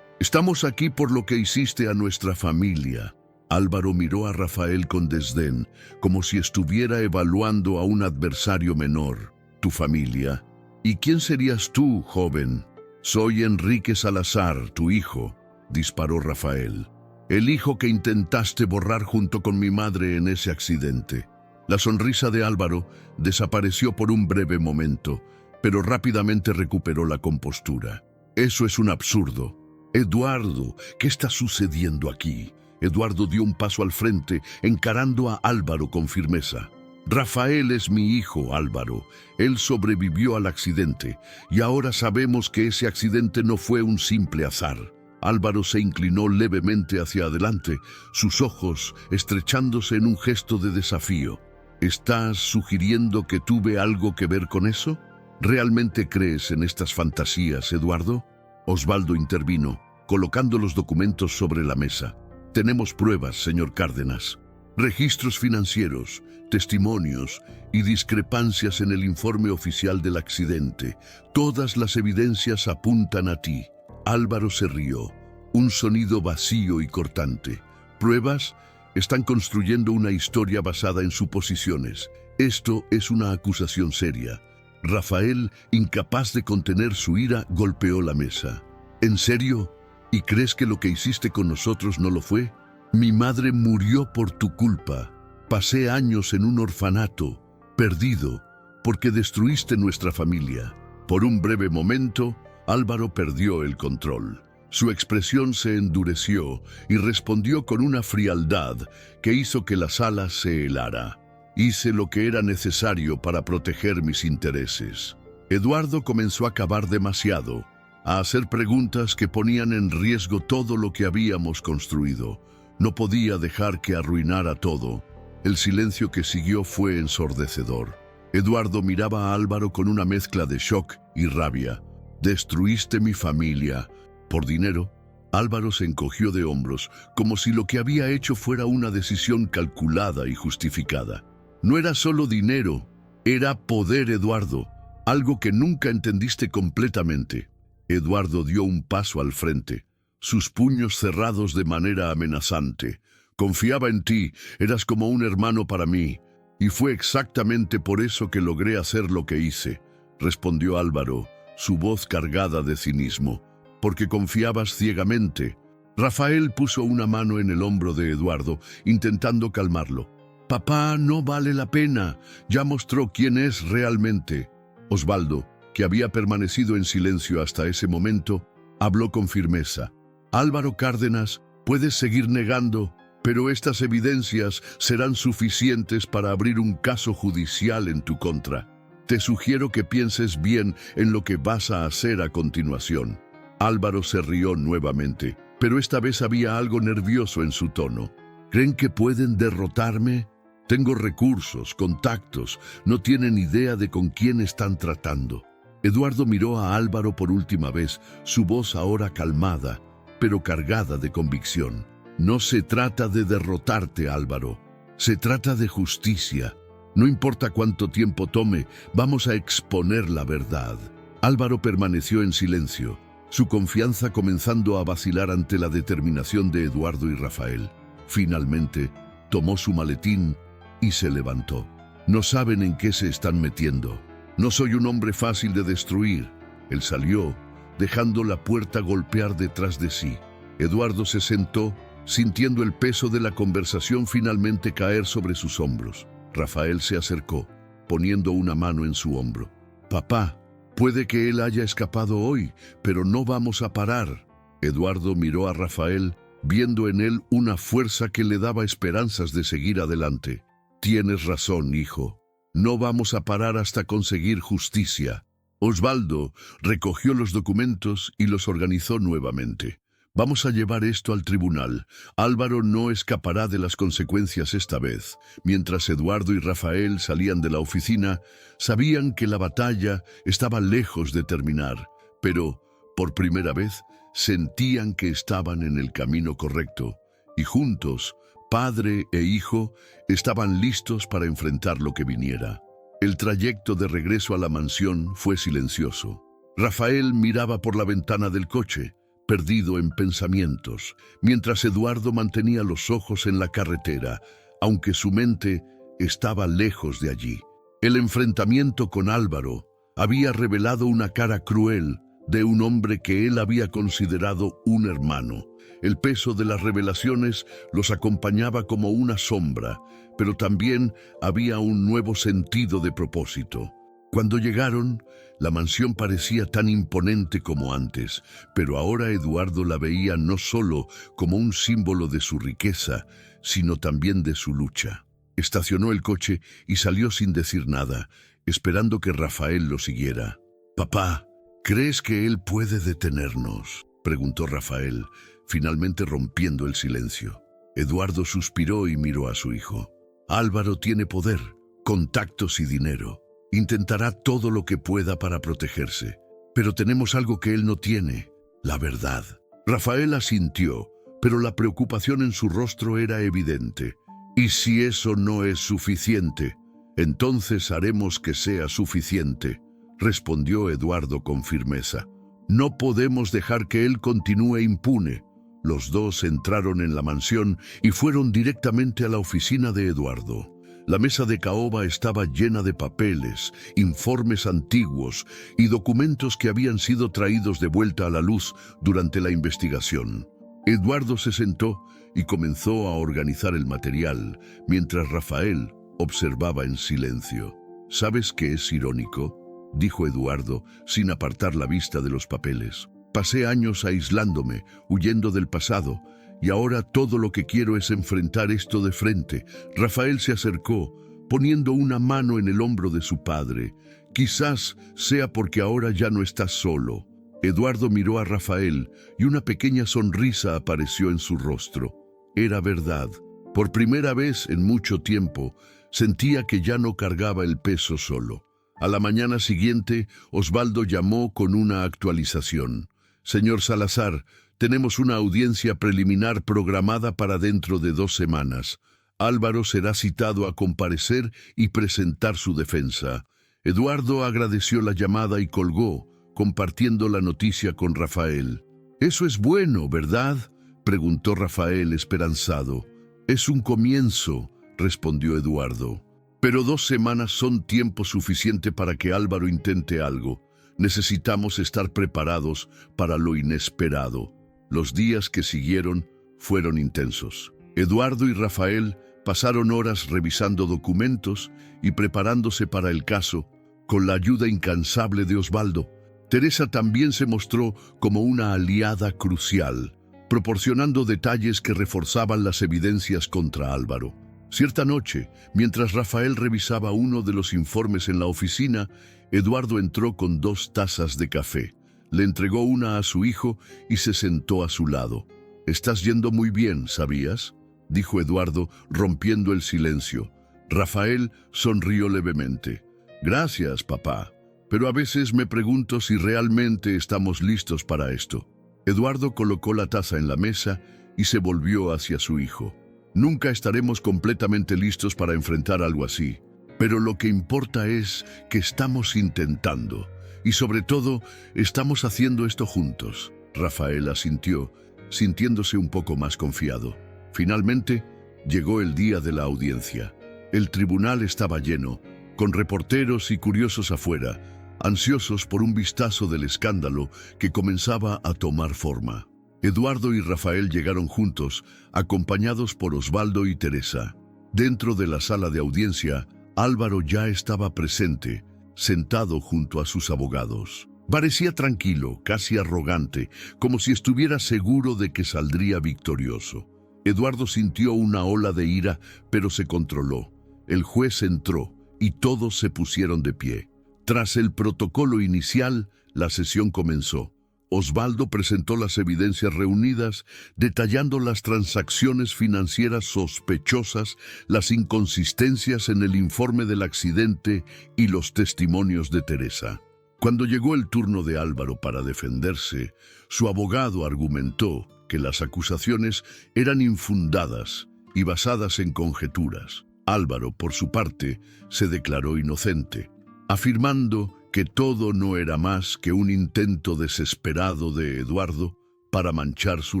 S1: Estamos aquí por lo que hiciste a nuestra familia. Álvaro miró a Rafael con desdén, como si estuviera evaluando a un adversario menor. ¿Tu familia? ¿Y quién serías tú, joven? Soy Enrique Salazar, tu hijo, disparó Rafael. El hijo que intentaste borrar junto con mi madre en ese accidente. La sonrisa de Álvaro desapareció por un breve momento, pero rápidamente recuperó la compostura. Eso es un absurdo. Eduardo, ¿qué está sucediendo aquí? Eduardo dio un paso al frente, encarando a Álvaro con firmeza. Rafael es mi hijo, Álvaro. Él sobrevivió al accidente, y ahora sabemos que ese accidente no fue un simple azar. Álvaro se inclinó levemente hacia adelante, sus ojos estrechándose en un gesto de desafío. ¿Estás sugiriendo que tuve algo que ver con eso? ¿Realmente crees en estas fantasías, Eduardo? Osvaldo intervino, colocando los documentos sobre la mesa. Tenemos pruebas, señor Cárdenas. Registros financieros, testimonios y discrepancias en el informe oficial del accidente. Todas las evidencias apuntan a ti. Álvaro se rió, un sonido vacío y cortante. ¿Pruebas? Están construyendo una historia basada en suposiciones. Esto es una acusación seria. Rafael, incapaz de contener su ira, golpeó la mesa. ¿En serio? ¿Y crees que lo que hiciste con nosotros no lo fue? Mi madre murió por tu culpa. Pasé años en un orfanato, perdido, porque destruiste nuestra familia. Por un breve momento, Álvaro perdió el control. Su expresión se endureció y respondió con una frialdad que hizo que la sala se helara. Hice lo que era necesario para proteger mis intereses. Eduardo comenzó a cavar demasiado, a hacer preguntas que ponían en riesgo todo lo que habíamos construido. No podía dejar que arruinara todo. El silencio que siguió fue ensordecedor. Eduardo miraba a Álvaro con una mezcla de shock y rabia. Destruiste mi familia. ¿Por dinero? Álvaro se encogió de hombros, como si lo que había hecho fuera una decisión calculada y justificada. No era solo dinero, era poder, Eduardo. Algo que nunca entendiste completamente. Eduardo dio un paso al frente, sus puños cerrados de manera amenazante. Confiaba en ti, eras como un hermano para mí, y fue exactamente por eso que logré hacer lo que hice, respondió Álvaro, su voz cargada de cinismo. Porque confiabas ciegamente. Rafael puso una mano en el hombro de Eduardo, intentando calmarlo. Papá, no vale la pena, ya mostró quién es realmente. Osvaldo, que había permanecido en silencio hasta ese momento, habló con firmeza. Álvaro Cárdenas, puedes seguir negando, pero estas evidencias serán suficientes para abrir un caso judicial en tu contra. Te sugiero que pienses bien en lo que vas a hacer a continuación. Álvaro se rió nuevamente, pero esta vez había algo nervioso en su tono. ¿Creen que pueden derrotarme? Tengo recursos, contactos, no tienen idea de con quién están tratando. Eduardo miró a Álvaro por última vez, su voz ahora calmada, pero cargada de convicción. No se trata de derrotarte, Álvaro. Se trata de justicia. No importa cuánto tiempo tome, vamos a exponer la verdad. Álvaro permaneció en silencio, su confianza comenzando a vacilar ante la determinación de Eduardo y Rafael. Finalmente, tomó su maletín y se levantó. No saben en qué se están metiendo. No soy un hombre fácil de destruir. Él salió, dejando la puerta golpear detrás de sí. Eduardo se sentó, sintiendo el peso de la conversación finalmente caer sobre sus hombros. Rafael se acercó, poniendo una mano en su hombro. Papá, puede que él haya escapado hoy, pero no vamos a parar. Eduardo miró a Rafael, viendo en él una fuerza que le daba esperanzas de seguir adelante. Tienes razón, hijo. No vamos a parar hasta conseguir justicia. Osvaldo recogió los documentos y los organizó nuevamente. Vamos a llevar esto al tribunal. Álvaro no escapará de las consecuencias esta vez. Mientras Eduardo y Rafael salían de la oficina, sabían que la batalla estaba lejos de terminar, pero, por primera vez, sentían que estaban en el camino correcto, y juntos, padre e hijo, estaban listos para enfrentar lo que viniera. El trayecto de regreso a la mansión fue silencioso. Rafael miraba por la ventana del coche, perdido en pensamientos, mientras Eduardo mantenía los ojos en la carretera, aunque su mente estaba lejos de allí. El enfrentamiento con Álvaro había revelado una cara cruel de un hombre que él había considerado un hermano. El peso de las revelaciones los acompañaba como una sombra, pero también había un nuevo sentido de propósito. Cuando llegaron, la mansión parecía tan imponente como antes, pero ahora Eduardo la veía no solo como un símbolo de su riqueza, sino también de su lucha. Estacionó el coche y salió sin decir nada, esperando que Rafael lo siguiera. «Papá, ¿crees que él puede detenernos?», preguntó Rafael, finalmente rompiendo el silencio. Eduardo suspiró y miró a su hijo. «Álvaro tiene poder, contactos y dinero. Intentará todo lo que pueda para protegerse, pero tenemos algo que él no tiene, la verdad». Rafael asintió, pero la preocupación en su rostro era evidente. «Y si eso no es suficiente, entonces haremos que sea suficiente», respondió Eduardo con firmeza. «No podemos dejar que él continúe impune». Los dos entraron en la mansión y fueron directamente a la oficina de Eduardo. La mesa de caoba estaba llena de papeles, informes antiguos y documentos que habían sido traídos de vuelta a la luz durante la investigación. Eduardo se sentó y comenzó a organizar el material, mientras Rafael observaba en silencio. «¿Sabes qué es irónico?», dijo Eduardo, sin apartar la vista de los papeles. «Pasé años aislándome, huyendo del pasado, y ahora todo lo que quiero es enfrentar esto de frente». Rafael se acercó, poniendo una mano en el hombro de su padre. «Quizás sea porque ahora ya no estás solo». Eduardo miró a Rafael y una pequeña sonrisa apareció en su rostro. Era verdad. Por primera vez en mucho tiempo, sentía que ya no cargaba el peso solo. A la mañana siguiente, Osvaldo llamó con una actualización. «Señor Salazar, tenemos una audiencia preliminar programada para dentro de 2 semanas. Álvaro será citado a comparecer y presentar su defensa. Eduardo agradeció la llamada y colgó, compartiendo la noticia con Rafael. «Eso es bueno, ¿verdad?», preguntó Rafael esperanzado. «Es un comienzo», respondió Eduardo. «Pero 2 semanas son tiempo suficiente para que Álvaro intente algo. Necesitamos estar preparados para lo inesperado». Los días que siguieron fueron intensos. Eduardo y Rafael pasaron horas revisando documentos y preparándose para el caso, con la ayuda incansable de Osvaldo. Teresa también se mostró como una aliada crucial, proporcionando detalles que reforzaban las evidencias contra Álvaro. Cierta noche, mientras Rafael revisaba uno de los informes en la oficina, Eduardo entró con 2 tazas de café. Le entregó una a su hijo y se sentó a su lado. «Estás yendo muy bien, ¿sabías?», dijo Eduardo, rompiendo el silencio. Rafael sonrió levemente. «Gracias, papá. Pero a veces me pregunto si realmente estamos listos para esto». Eduardo colocó la taza en la mesa y se volvió hacia su hijo. «Nunca estaremos completamente listos para enfrentar algo así, pero lo que importa es que estamos intentando. Y sobre todo, estamos haciendo esto juntos». Rafael asintió, sintiéndose un poco más confiado. Finalmente, llegó el día de la audiencia. El tribunal estaba lleno, con reporteros y curiosos afuera, ansiosos por un vistazo del escándalo que comenzaba a tomar forma. Eduardo y Rafael llegaron juntos, acompañados por Osvaldo y Teresa. Dentro de la sala de audiencia, Álvaro ya estaba presente, sentado junto a sus abogados. Parecía tranquilo, casi arrogante, como si estuviera seguro de que saldría victorioso. Eduardo sintió una ola de ira, pero se controló. El juez entró y todos se pusieron de pie. Tras el protocolo inicial, la sesión comenzó. Osvaldo presentó las evidencias reunidas, detallando las transacciones financieras sospechosas, las inconsistencias en el informe del accidente y los testimonios de Teresa. Cuando llegó el turno de Álvaro para defenderse, su abogado argumentó que las acusaciones eran infundadas y basadas en conjeturas. Álvaro, por su parte, se declaró inocente, afirmando que todo no era más que un intento desesperado de Eduardo para manchar su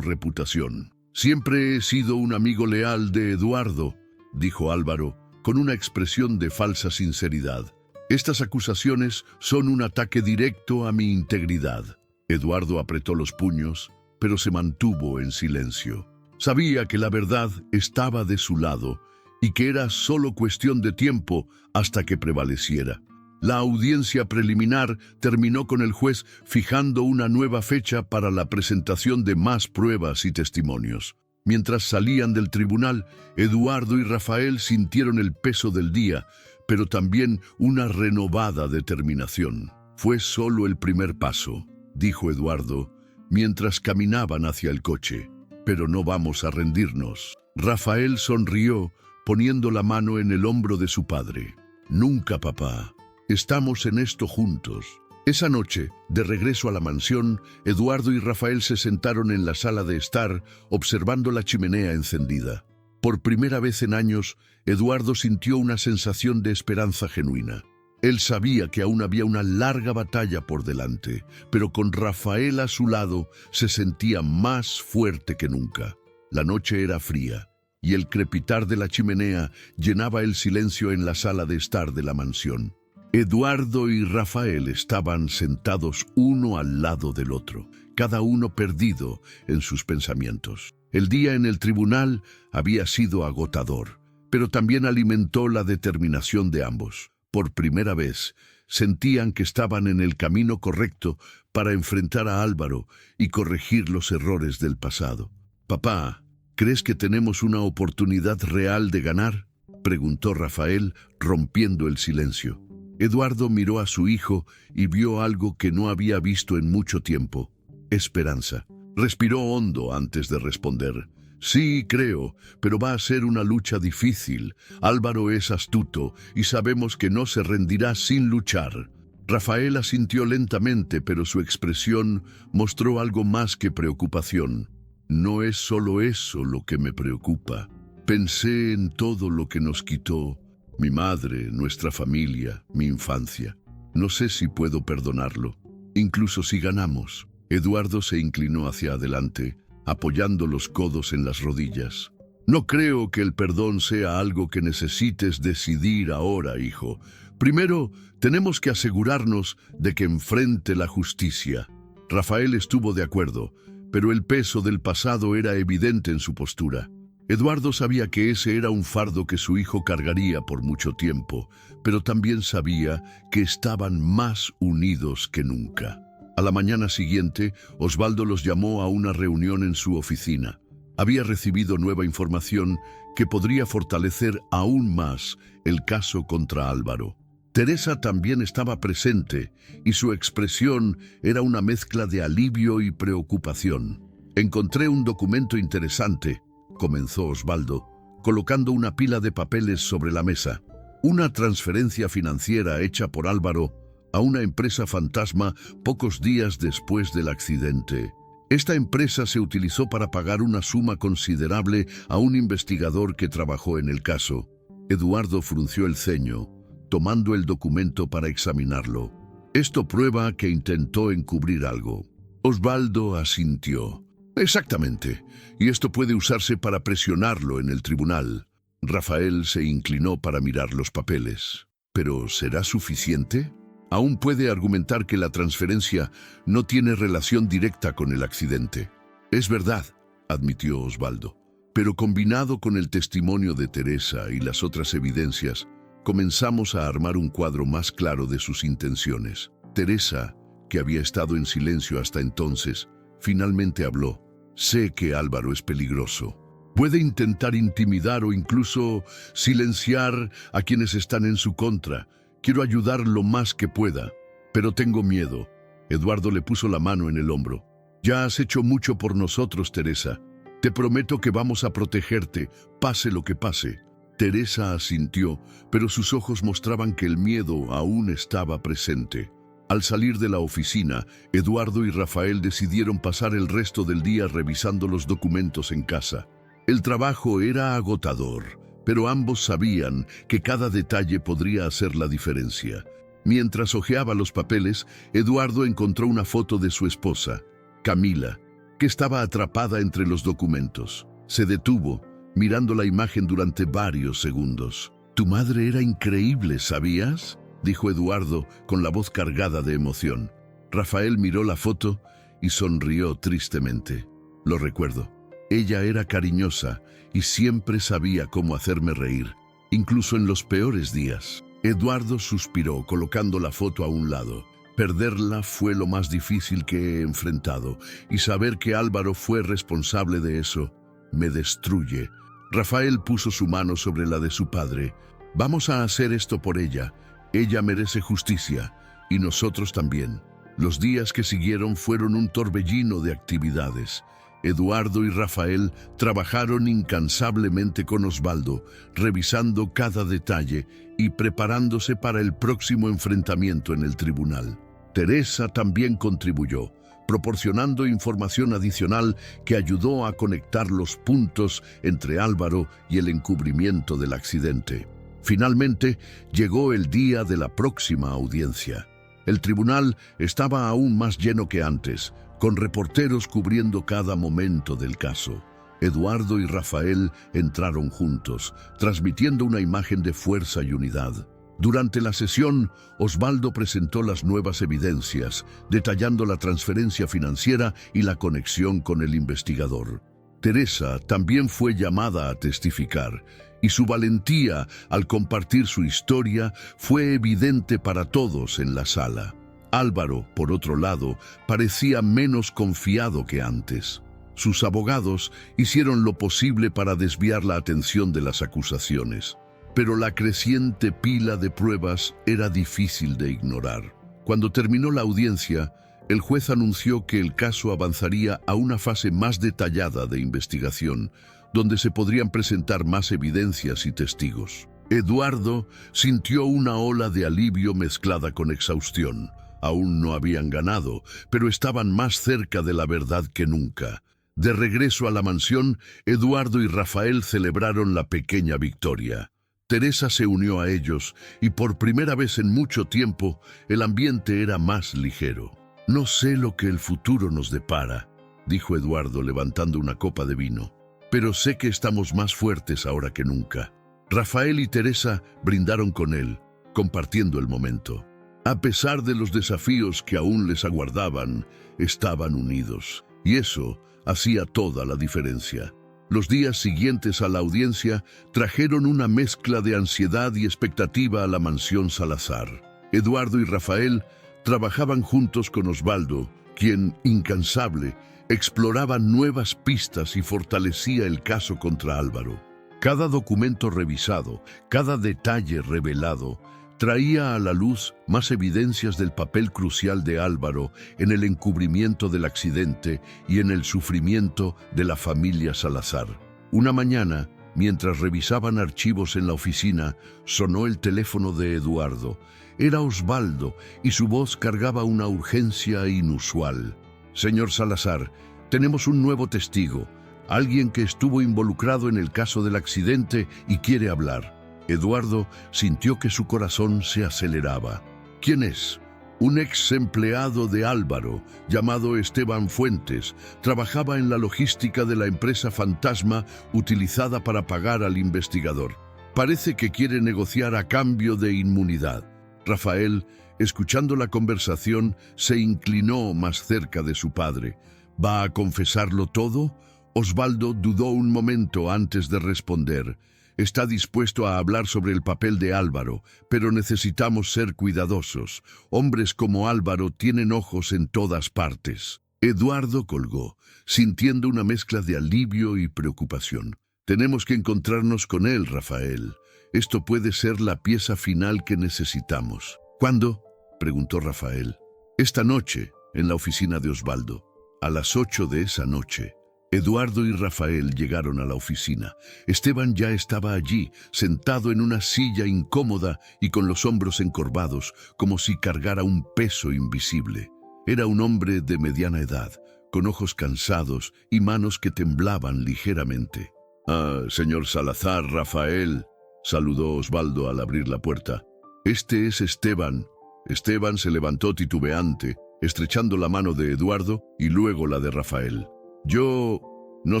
S1: reputación. «Siempre he sido un amigo leal de Eduardo», dijo Álvaro, con una expresión de falsa sinceridad. «Estas acusaciones son un ataque directo a mi integridad». Eduardo apretó los puños, pero se mantuvo en silencio. Sabía que la verdad estaba de su lado y que era solo cuestión de tiempo hasta que prevaleciera. La audiencia preliminar terminó con el juez fijando una nueva fecha para la presentación de más pruebas y testimonios. Mientras salían del tribunal, Eduardo y Rafael sintieron el peso del día, pero también una renovada determinación. «Fue solo el primer paso», dijo Eduardo, mientras caminaban hacia el coche. «Pero no vamos a rendirnos». Rafael sonrió, poniendo la mano en el hombro de su padre. «Nunca, papá. Estamos en esto juntos». Esa noche, de regreso a la mansión, Eduardo y Rafael se sentaron en la sala de estar, observando la chimenea encendida. Por primera vez en años, Eduardo sintió una sensación de esperanza genuina. Él sabía que aún había una larga batalla por delante, pero con Rafael a su lado se sentía más fuerte que nunca. La noche era fría, y el crepitar de la chimenea llenaba el silencio en la sala de estar de la mansión. Eduardo y Rafael estaban sentados uno al lado del otro, cada uno perdido en sus pensamientos. El día en el tribunal había sido agotador, pero también alimentó la determinación de ambos. Por primera vez, sentían que estaban en el camino correcto para enfrentar a Álvaro y corregir los errores del pasado. «Papá, ¿crees que tenemos una oportunidad real de ganar?», preguntó Rafael, rompiendo el silencio. Eduardo miró a su hijo y vio algo que no había visto en mucho tiempo: esperanza. Respiró hondo antes de responder. «Sí, creo, pero va a ser una lucha difícil. Álvaro es astuto y sabemos que no se rendirá sin luchar». Rafael asintió lentamente, pero su expresión mostró algo más que preocupación. «No es solo eso lo que me preocupa. Pensé en todo lo que nos quitó Mi madre, nuestra familia, mi infancia. No sé si puedo perdonarlo, incluso si ganamos. Eduardo se inclinó hacia adelante, apoyando los codos en las rodillas. No creo que el perdón sea algo que necesites decidir ahora, hijo. Primero, tenemos que asegurarnos de que enfrente la justicia. Rafael estuvo de acuerdo, pero el peso del pasado era evidente en su postura. Eduardo sabía que ese era un fardo que su hijo cargaría por mucho tiempo, pero también sabía que estaban más unidos que nunca. A la mañana siguiente, Osvaldo los llamó a una reunión en su oficina. Había recibido nueva información que podría fortalecer aún más el caso contra Álvaro. Teresa también estaba presente y su expresión era una mezcla de alivio y preocupación. Encontré un documento interesante, comenzó Osvaldo, colocando una pila de papeles sobre la mesa. Una transferencia financiera hecha por Álvaro a una empresa fantasma pocos días después del accidente. Esta empresa se utilizó para pagar una suma considerable a un investigador que trabajó en el caso. Eduardo frunció el ceño, tomando el documento para examinarlo. Esto prueba que intentó encubrir algo. Osvaldo asintió. Exactamente, y esto puede usarse para presionarlo en el tribunal. Rafael se inclinó para mirar los papeles. ¿Pero será suficiente? Aún puede argumentar que la transferencia no tiene relación directa con el accidente. Es verdad, admitió Osvaldo, pero combinado con el testimonio de Teresa y las otras evidencias, comenzamos a armar un cuadro más claro de sus intenciones. Teresa, que había estado en silencio hasta entonces, finalmente habló. Sé que Álvaro es peligroso. Puede intentar intimidar o incluso silenciar a quienes están en su contra. Quiero ayudar lo más que pueda, pero tengo miedo. Eduardo le puso la mano en el hombro. Ya has hecho mucho por nosotros, Teresa. Te prometo que vamos a protegerte, pase lo que pase. Teresa asintió, pero sus ojos mostraban que el miedo aún estaba presente. Al salir de la oficina, Eduardo y Rafael decidieron pasar el resto del día revisando los documentos en casa. El trabajo era agotador, pero ambos sabían que cada detalle podría hacer la diferencia. Mientras hojeaba los papeles, Eduardo encontró una foto de su esposa, Camila, que estaba atrapada entre los documentos. Se detuvo, mirando la imagen durante varios segundos. «Tu madre era increíble, ¿sabías?», dijo Eduardo con la voz cargada de emoción. Rafael miró la foto y sonrió tristemente. «Lo recuerdo. Ella era cariñosa y siempre sabía cómo hacerme reír, incluso en los peores días». Eduardo suspiró, colocando la foto a un lado. Perderla fue lo más difícil que he enfrentado, y saber que Álvaro fue responsable de eso me destruye. Rafael puso su mano sobre la de su padre. «Vamos a hacer esto por ella. Ella merece justicia, y nosotros también». Los días que siguieron fueron un torbellino de actividades. Eduardo y Rafael trabajaron incansablemente con Osvaldo, revisando cada detalle y preparándose para el próximo enfrentamiento en el tribunal. Teresa también contribuyó, proporcionando información adicional que ayudó a conectar los puntos entre Álvaro y el encubrimiento del accidente. Finalmente, llegó el día de la próxima audiencia. El tribunal estaba aún más lleno que antes, con reporteros cubriendo cada momento del caso. Eduardo y Rafael entraron juntos, transmitiendo una imagen de fuerza y unidad. Durante la sesión, Osvaldo presentó las nuevas evidencias, detallando la transferencia financiera y la conexión con el investigador. Teresa también fue llamada a testificar, y su valentía al compartir su historia fue evidente para todos en la sala. Álvaro, por otro lado, parecía menos confiado que antes. Sus abogados hicieron lo posible para desviar la atención de las acusaciones, pero la creciente pila de pruebas era difícil de ignorar. Cuando terminó la audiencia, el juez anunció que el caso avanzaría a una fase más detallada de investigación, donde se podrían presentar más evidencias y testigos. Eduardo sintió una ola de alivio mezclada con exhaustión. Aún no habían ganado, pero estaban más cerca de la verdad que nunca. De regreso a la mansión, Eduardo y Rafael celebraron la pequeña victoria. Teresa se unió a ellos y por primera vez en mucho tiempo el ambiente era más ligero. «No sé lo que el futuro nos depara», dijo Eduardo levantando una copa de vino, «pero sé que estamos más fuertes ahora que nunca». Rafael y Teresa brindaron con él, compartiendo el momento. A pesar de los desafíos que aún les aguardaban, estaban unidos, y eso hacía toda la diferencia. Los días siguientes a la audiencia trajeron una mezcla de ansiedad y expectativa a la mansión Salazar. Eduardo y Rafael trabajaban juntos con Osvaldo, quien, incansable, exploraba nuevas pistas y fortalecía el caso contra Álvaro. Cada documento revisado, cada detalle revelado, traía a la luz más evidencias del papel crucial de Álvaro en el encubrimiento del accidente y en el sufrimiento de la familia Salazar. Una mañana, mientras revisaban archivos en la oficina, sonó el teléfono de Eduardo. Era Osvaldo y su voz cargaba una urgencia inusual. «Señor Salazar, tenemos un nuevo testigo, alguien que estuvo involucrado en el caso del accidente y quiere hablar». Eduardo sintió que su corazón se aceleraba. «¿Quién es?» «Un ex empleado de Álvaro, llamado Esteban Fuentes. Trabajaba en la logística de la empresa fantasma utilizada para pagar al investigador. Parece que quiere negociar a cambio de inmunidad». Rafael, escuchando la conversación, se inclinó más cerca de su padre. «¿Va a confesarlo todo?» Osvaldo dudó un momento antes de responder. «Está dispuesto a hablar sobre el papel de Álvaro, pero necesitamos ser cuidadosos. Hombres como Álvaro tienen ojos en todas partes». Eduardo colgó, sintiendo una mezcla de alivio y preocupación. «Tenemos que encontrarnos con él, Rafael. Esto puede ser la pieza final que necesitamos». «¿Cuándo?», preguntó Rafael. «Esta noche, en la oficina de Osvaldo. A las 8 de esa noche». Eduardo y Rafael llegaron a la oficina. Esteban ya estaba allí, sentado en una silla incómoda y con los hombros encorvados, como si cargara un peso invisible. Era un hombre de mediana edad, con ojos cansados y manos que temblaban ligeramente. «Ah, señor Salazar, Rafael», saludó Osvaldo al abrir la puerta. «Este es Esteban». Esteban se levantó titubeante, estrechando la mano de Eduardo y luego la de Rafael. «Yo no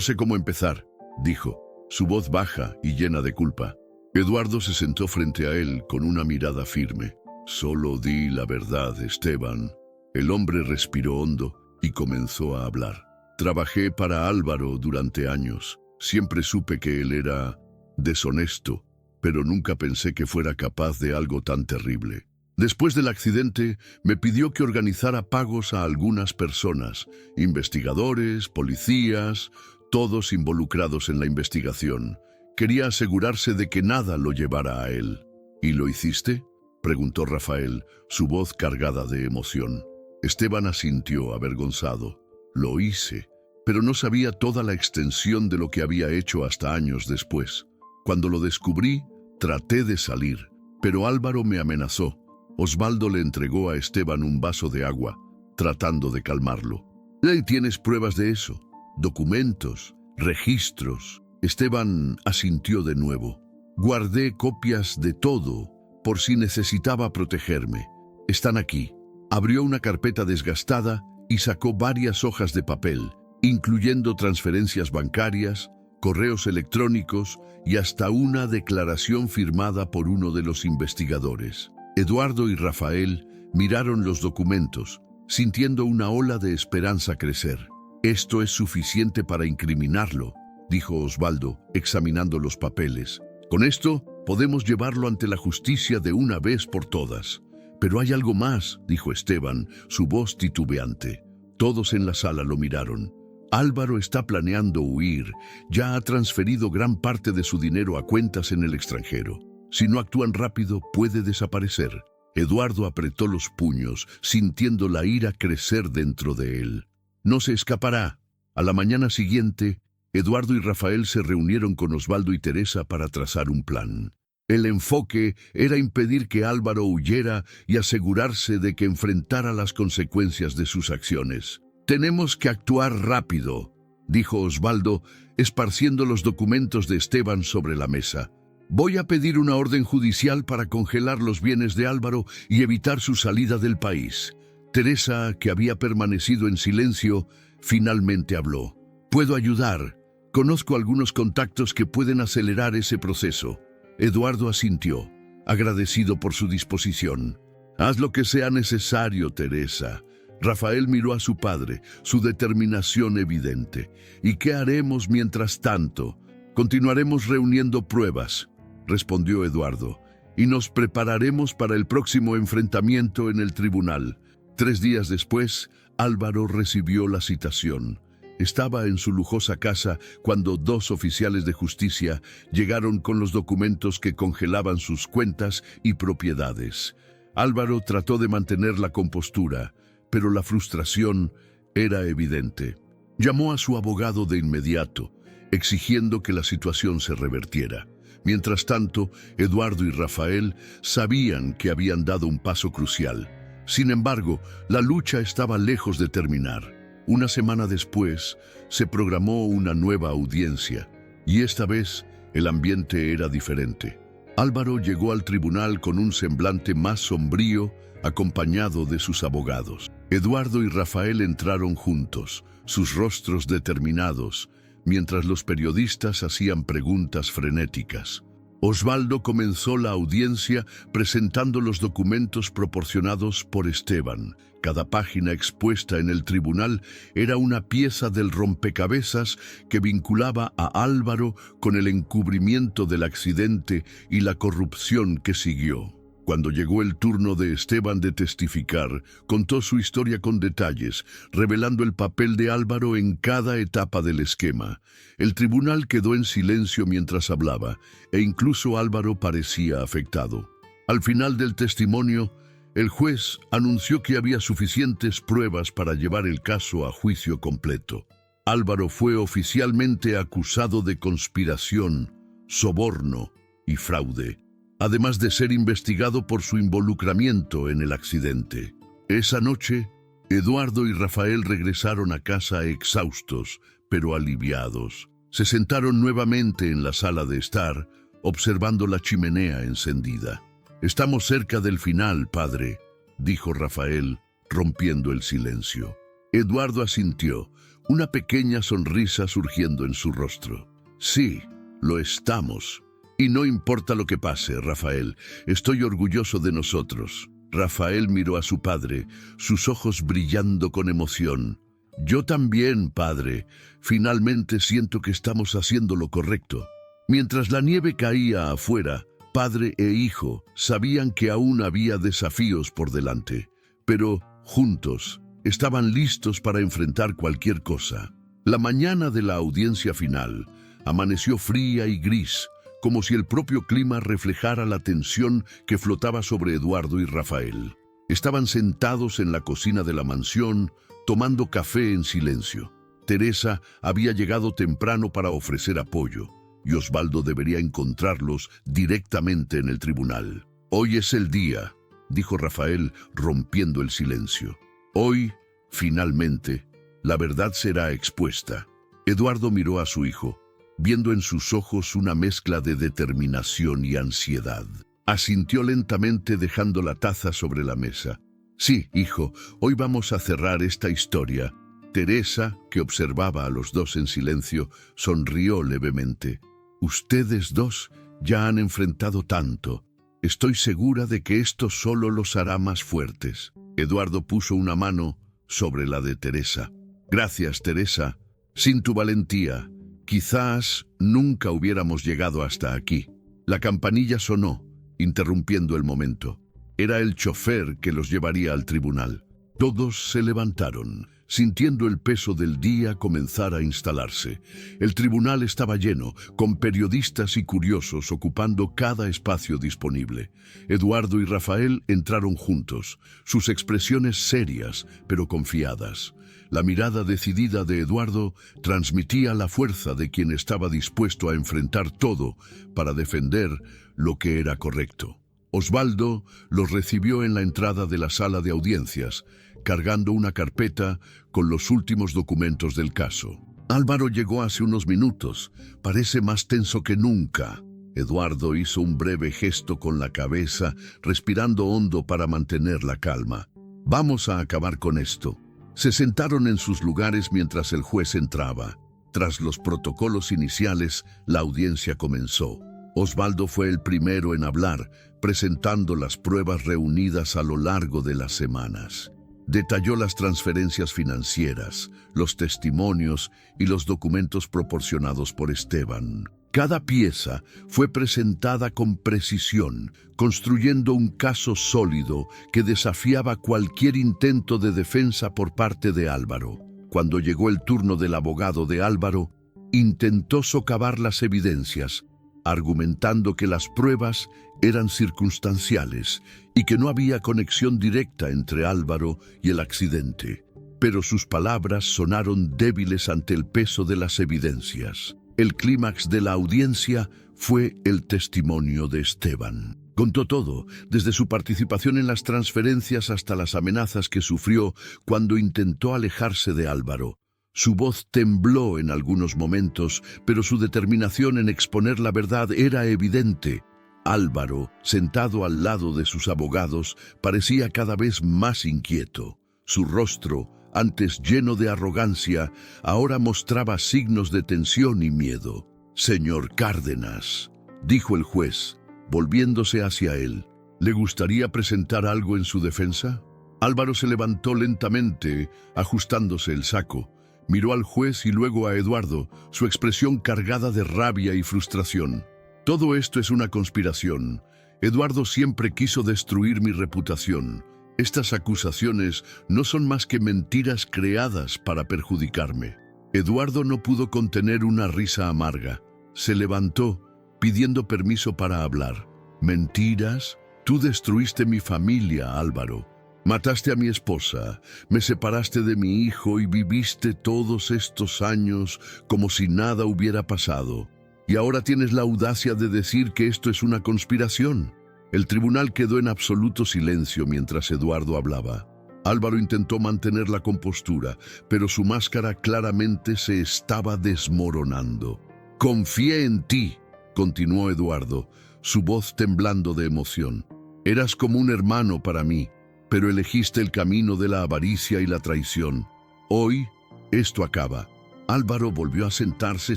S1: sé cómo empezar», dijo, su voz baja y llena de culpa. Eduardo se sentó frente a él con una mirada firme. «Solo di la verdad, Esteban». El hombre respiró hondo y comenzó a hablar. «Trabajé para Álvaro durante años. Siempre supe que él era deshonesto, pero nunca pensé que fuera capaz de algo tan terrible. Después del accidente, me pidió que organizara pagos a algunas personas, investigadores, policías, todos involucrados en la investigación. Quería asegurarse de que nada lo llevara a él». «¿Y lo hiciste?», preguntó Rafael, su voz cargada de emoción. Esteban asintió avergonzado. «Lo hice, pero no sabía toda la extensión de lo que había hecho hasta años después. Cuando lo descubrí, traté de salir, pero Álvaro me amenazó». Osvaldo le entregó a Esteban un vaso de agua, tratando de calmarlo. «¿Y tienes pruebas de eso? Documentos, registros». Esteban asintió de nuevo. «Guardé copias de todo, por si necesitaba protegerme. Están aquí». Abrió una carpeta desgastada y sacó varias hojas de papel, incluyendo transferencias bancarias, correos electrónicos y hasta una declaración firmada por uno de los investigadores. Eduardo y Rafael miraron los documentos, sintiendo una ola de esperanza crecer. «Esto es suficiente para incriminarlo», dijo Osvaldo, examinando los papeles. «Con esto podemos llevarlo ante la justicia de una vez por todas». «Pero hay algo más», dijo Esteban, su voz titubeante. Todos en la sala lo miraron. «Álvaro está planeando huir. Ya ha transferido gran parte de su dinero a cuentas en el extranjero. Si no actúan rápido, puede desaparecer». Eduardo apretó los puños, sintiendo la ira crecer dentro de él. «No se escapará». A la mañana siguiente, Eduardo y Rafael se reunieron con Osvaldo y Teresa para trazar un plan. El enfoque era impedir que Álvaro huyera y asegurarse de que enfrentara las consecuencias de sus acciones. «Tenemos que actuar rápido», dijo Osvaldo, esparciendo los documentos de Esteban sobre la mesa. Voy a pedir una orden judicial para congelar los bienes de Álvaro y evitar su salida del país. Teresa, que había permanecido en silencio, finalmente habló. Puedo ayudar. Conozco algunos contactos que pueden acelerar ese proceso. Eduardo asintió, agradecido por su disposición. Haz lo que sea necesario, Teresa. Rafael miró a su padre, su determinación evidente. ¿Y qué haremos mientras tanto? Continuaremos reuniendo pruebas, respondió Eduardo, y nos prepararemos para el próximo enfrentamiento en el tribunal. 3 días después, Álvaro recibió la citación. Estaba en su lujosa casa cuando 2 oficiales de justicia llegaron con los documentos que congelaban sus cuentas y propiedades. Álvaro trató de mantener la compostura, pero la frustración era evidente. Llamó a su abogado de inmediato, exigiendo que la situación se revertiera. Mientras tanto, Eduardo y Rafael sabían que habían dado un paso crucial. Sin embargo, la lucha estaba lejos de terminar. Una semana después, se programó una nueva audiencia, y esta vez el ambiente era diferente. Álvaro llegó al tribunal con un semblante más sombrío, acompañado de sus abogados. Eduardo y Rafael entraron juntos, sus rostros determinados, mientras los periodistas hacían preguntas frenéticas. Osvaldo comenzó la audiencia presentando los documentos proporcionados por Esteban. Cada página expuesta en el tribunal era una pieza del rompecabezas que vinculaba a Álvaro con el encubrimiento del accidente y la corrupción que siguió. Cuando llegó el turno de Esteban de testificar, contó su historia con detalles, revelando el papel de Álvaro en cada etapa del esquema. El tribunal quedó en silencio mientras hablaba, e incluso Álvaro parecía afectado. Al final del testimonio, el juez anunció que había suficientes pruebas para llevar el caso a juicio completo. Álvaro fue oficialmente acusado de conspiración, soborno y fraude, además de ser investigado por su involucramiento en el accidente. Esa noche, Eduardo y Rafael regresaron a casa exhaustos, pero aliviados. Se sentaron nuevamente en la sala de estar, observando la chimenea encendida. «Estamos cerca del final, padre», dijo Rafael, rompiendo el silencio. Eduardo asintió, una pequeña sonrisa surgiendo en su rostro. «Sí, lo estamos. Y no importa lo que pase, Rafael, estoy orgulloso de nosotros». Rafael miró a su padre, sus ojos brillando con emoción. «Yo también, padre. Finalmente siento que estamos haciendo lo correcto». Mientras la nieve caía afuera, padre e hijo sabían que aún había desafíos por delante, pero juntos estaban listos para enfrentar cualquier cosa. La mañana de la audiencia final amaneció fría y gris, como si el propio clima reflejara la tensión que flotaba sobre Eduardo y Rafael. Estaban sentados en la cocina de la mansión, tomando café en silencio. Teresa había llegado temprano para ofrecer apoyo, y Osvaldo debería encontrarlos directamente en el tribunal. «Hoy es el día», dijo Rafael, rompiendo el silencio. «Hoy, finalmente, la verdad será expuesta». Eduardo miró a su hijo, viendo en sus ojos una mezcla de determinación y ansiedad. Asintió lentamente dejando la taza sobre la mesa. «Sí, hijo, hoy vamos a cerrar esta historia». Teresa, que observaba a los dos en silencio, sonrió levemente. «Ustedes dos ya han enfrentado tanto. Estoy segura de que esto solo los hará más fuertes». Eduardo puso una mano sobre la de Teresa. «Gracias, Teresa. Sin tu valentía, quizás nunca hubiéramos llegado hasta aquí». La campanilla sonó, interrumpiendo el momento. Era el chofer que los llevaría al tribunal. Todos se levantaron, sintiendo el peso del día comenzar a instalarse. El tribunal estaba lleno, con periodistas y curiosos ocupando cada espacio disponible. Eduardo y Rafael entraron juntos, sus expresiones serias, pero confiadas. La mirada decidida de Eduardo transmitía la fuerza de quien estaba dispuesto a enfrentar todo para defender lo que era correcto. Osvaldo los recibió en la entrada de la sala de audiencias, cargando una carpeta con los últimos documentos del caso. «Álvaro llegó hace unos minutos. Parece más tenso que nunca». Eduardo hizo un breve gesto con la cabeza, respirando hondo para mantener la calma. Vamos a acabar con esto. Se sentaron en sus lugares mientras el juez entraba. Tras los protocolos iniciales, la audiencia comenzó. Osvaldo fue el primero en hablar, presentando las pruebas reunidas a lo largo de las semanas. Detalló las transferencias financieras, los testimonios y los documentos proporcionados por Esteban. Cada pieza fue presentada con precisión, construyendo un caso sólido que desafiaba cualquier intento de defensa por parte de Álvaro. Cuando llegó el turno del abogado de Álvaro, intentó socavar las evidencias, argumentando que las pruebas eran circunstanciales y que no había conexión directa entre Álvaro y el accidente. Pero sus palabras sonaron débiles ante el peso de las evidencias. El clímax de la audiencia fue el testimonio de Esteban. Contó todo, desde su participación en las transferencias hasta las amenazas que sufrió cuando intentó alejarse de Álvaro. Su voz tembló en algunos momentos, pero su determinación en exponer la verdad era evidente. Álvaro, sentado al lado de sus abogados, parecía cada vez más inquieto. Su rostro, antes lleno de arrogancia, ahora mostraba signos de tensión y miedo. «Señor Cárdenas», dijo el juez, volviéndose hacia él, ¿le gustaría presentar algo en su defensa? Álvaro se levantó lentamente, ajustándose el saco. Miró al juez y luego a Eduardo, su expresión cargada de rabia y frustración. «Todo esto es una conspiración. Eduardo siempre quiso destruir mi reputación. Estas acusaciones no son más que mentiras creadas para perjudicarme». Eduardo no pudo contener una risa amarga. Se levantó, pidiendo permiso para hablar. «¿Mentiras? Tú destruiste mi familia, Álvaro. Mataste a mi esposa, me separaste de mi hijo y viviste todos estos años como si nada hubiera pasado. Y ahora tienes la audacia de decir que esto es una conspiración». El tribunal quedó en absoluto silencio mientras Eduardo hablaba. Álvaro intentó mantener la compostura, pero su máscara claramente se estaba desmoronando. «Confié en ti», continuó Eduardo, su voz temblando de emoción. «Eras como un hermano para mí, pero elegiste el camino de la avaricia y la traición. Hoy, esto acaba». Álvaro volvió a sentarse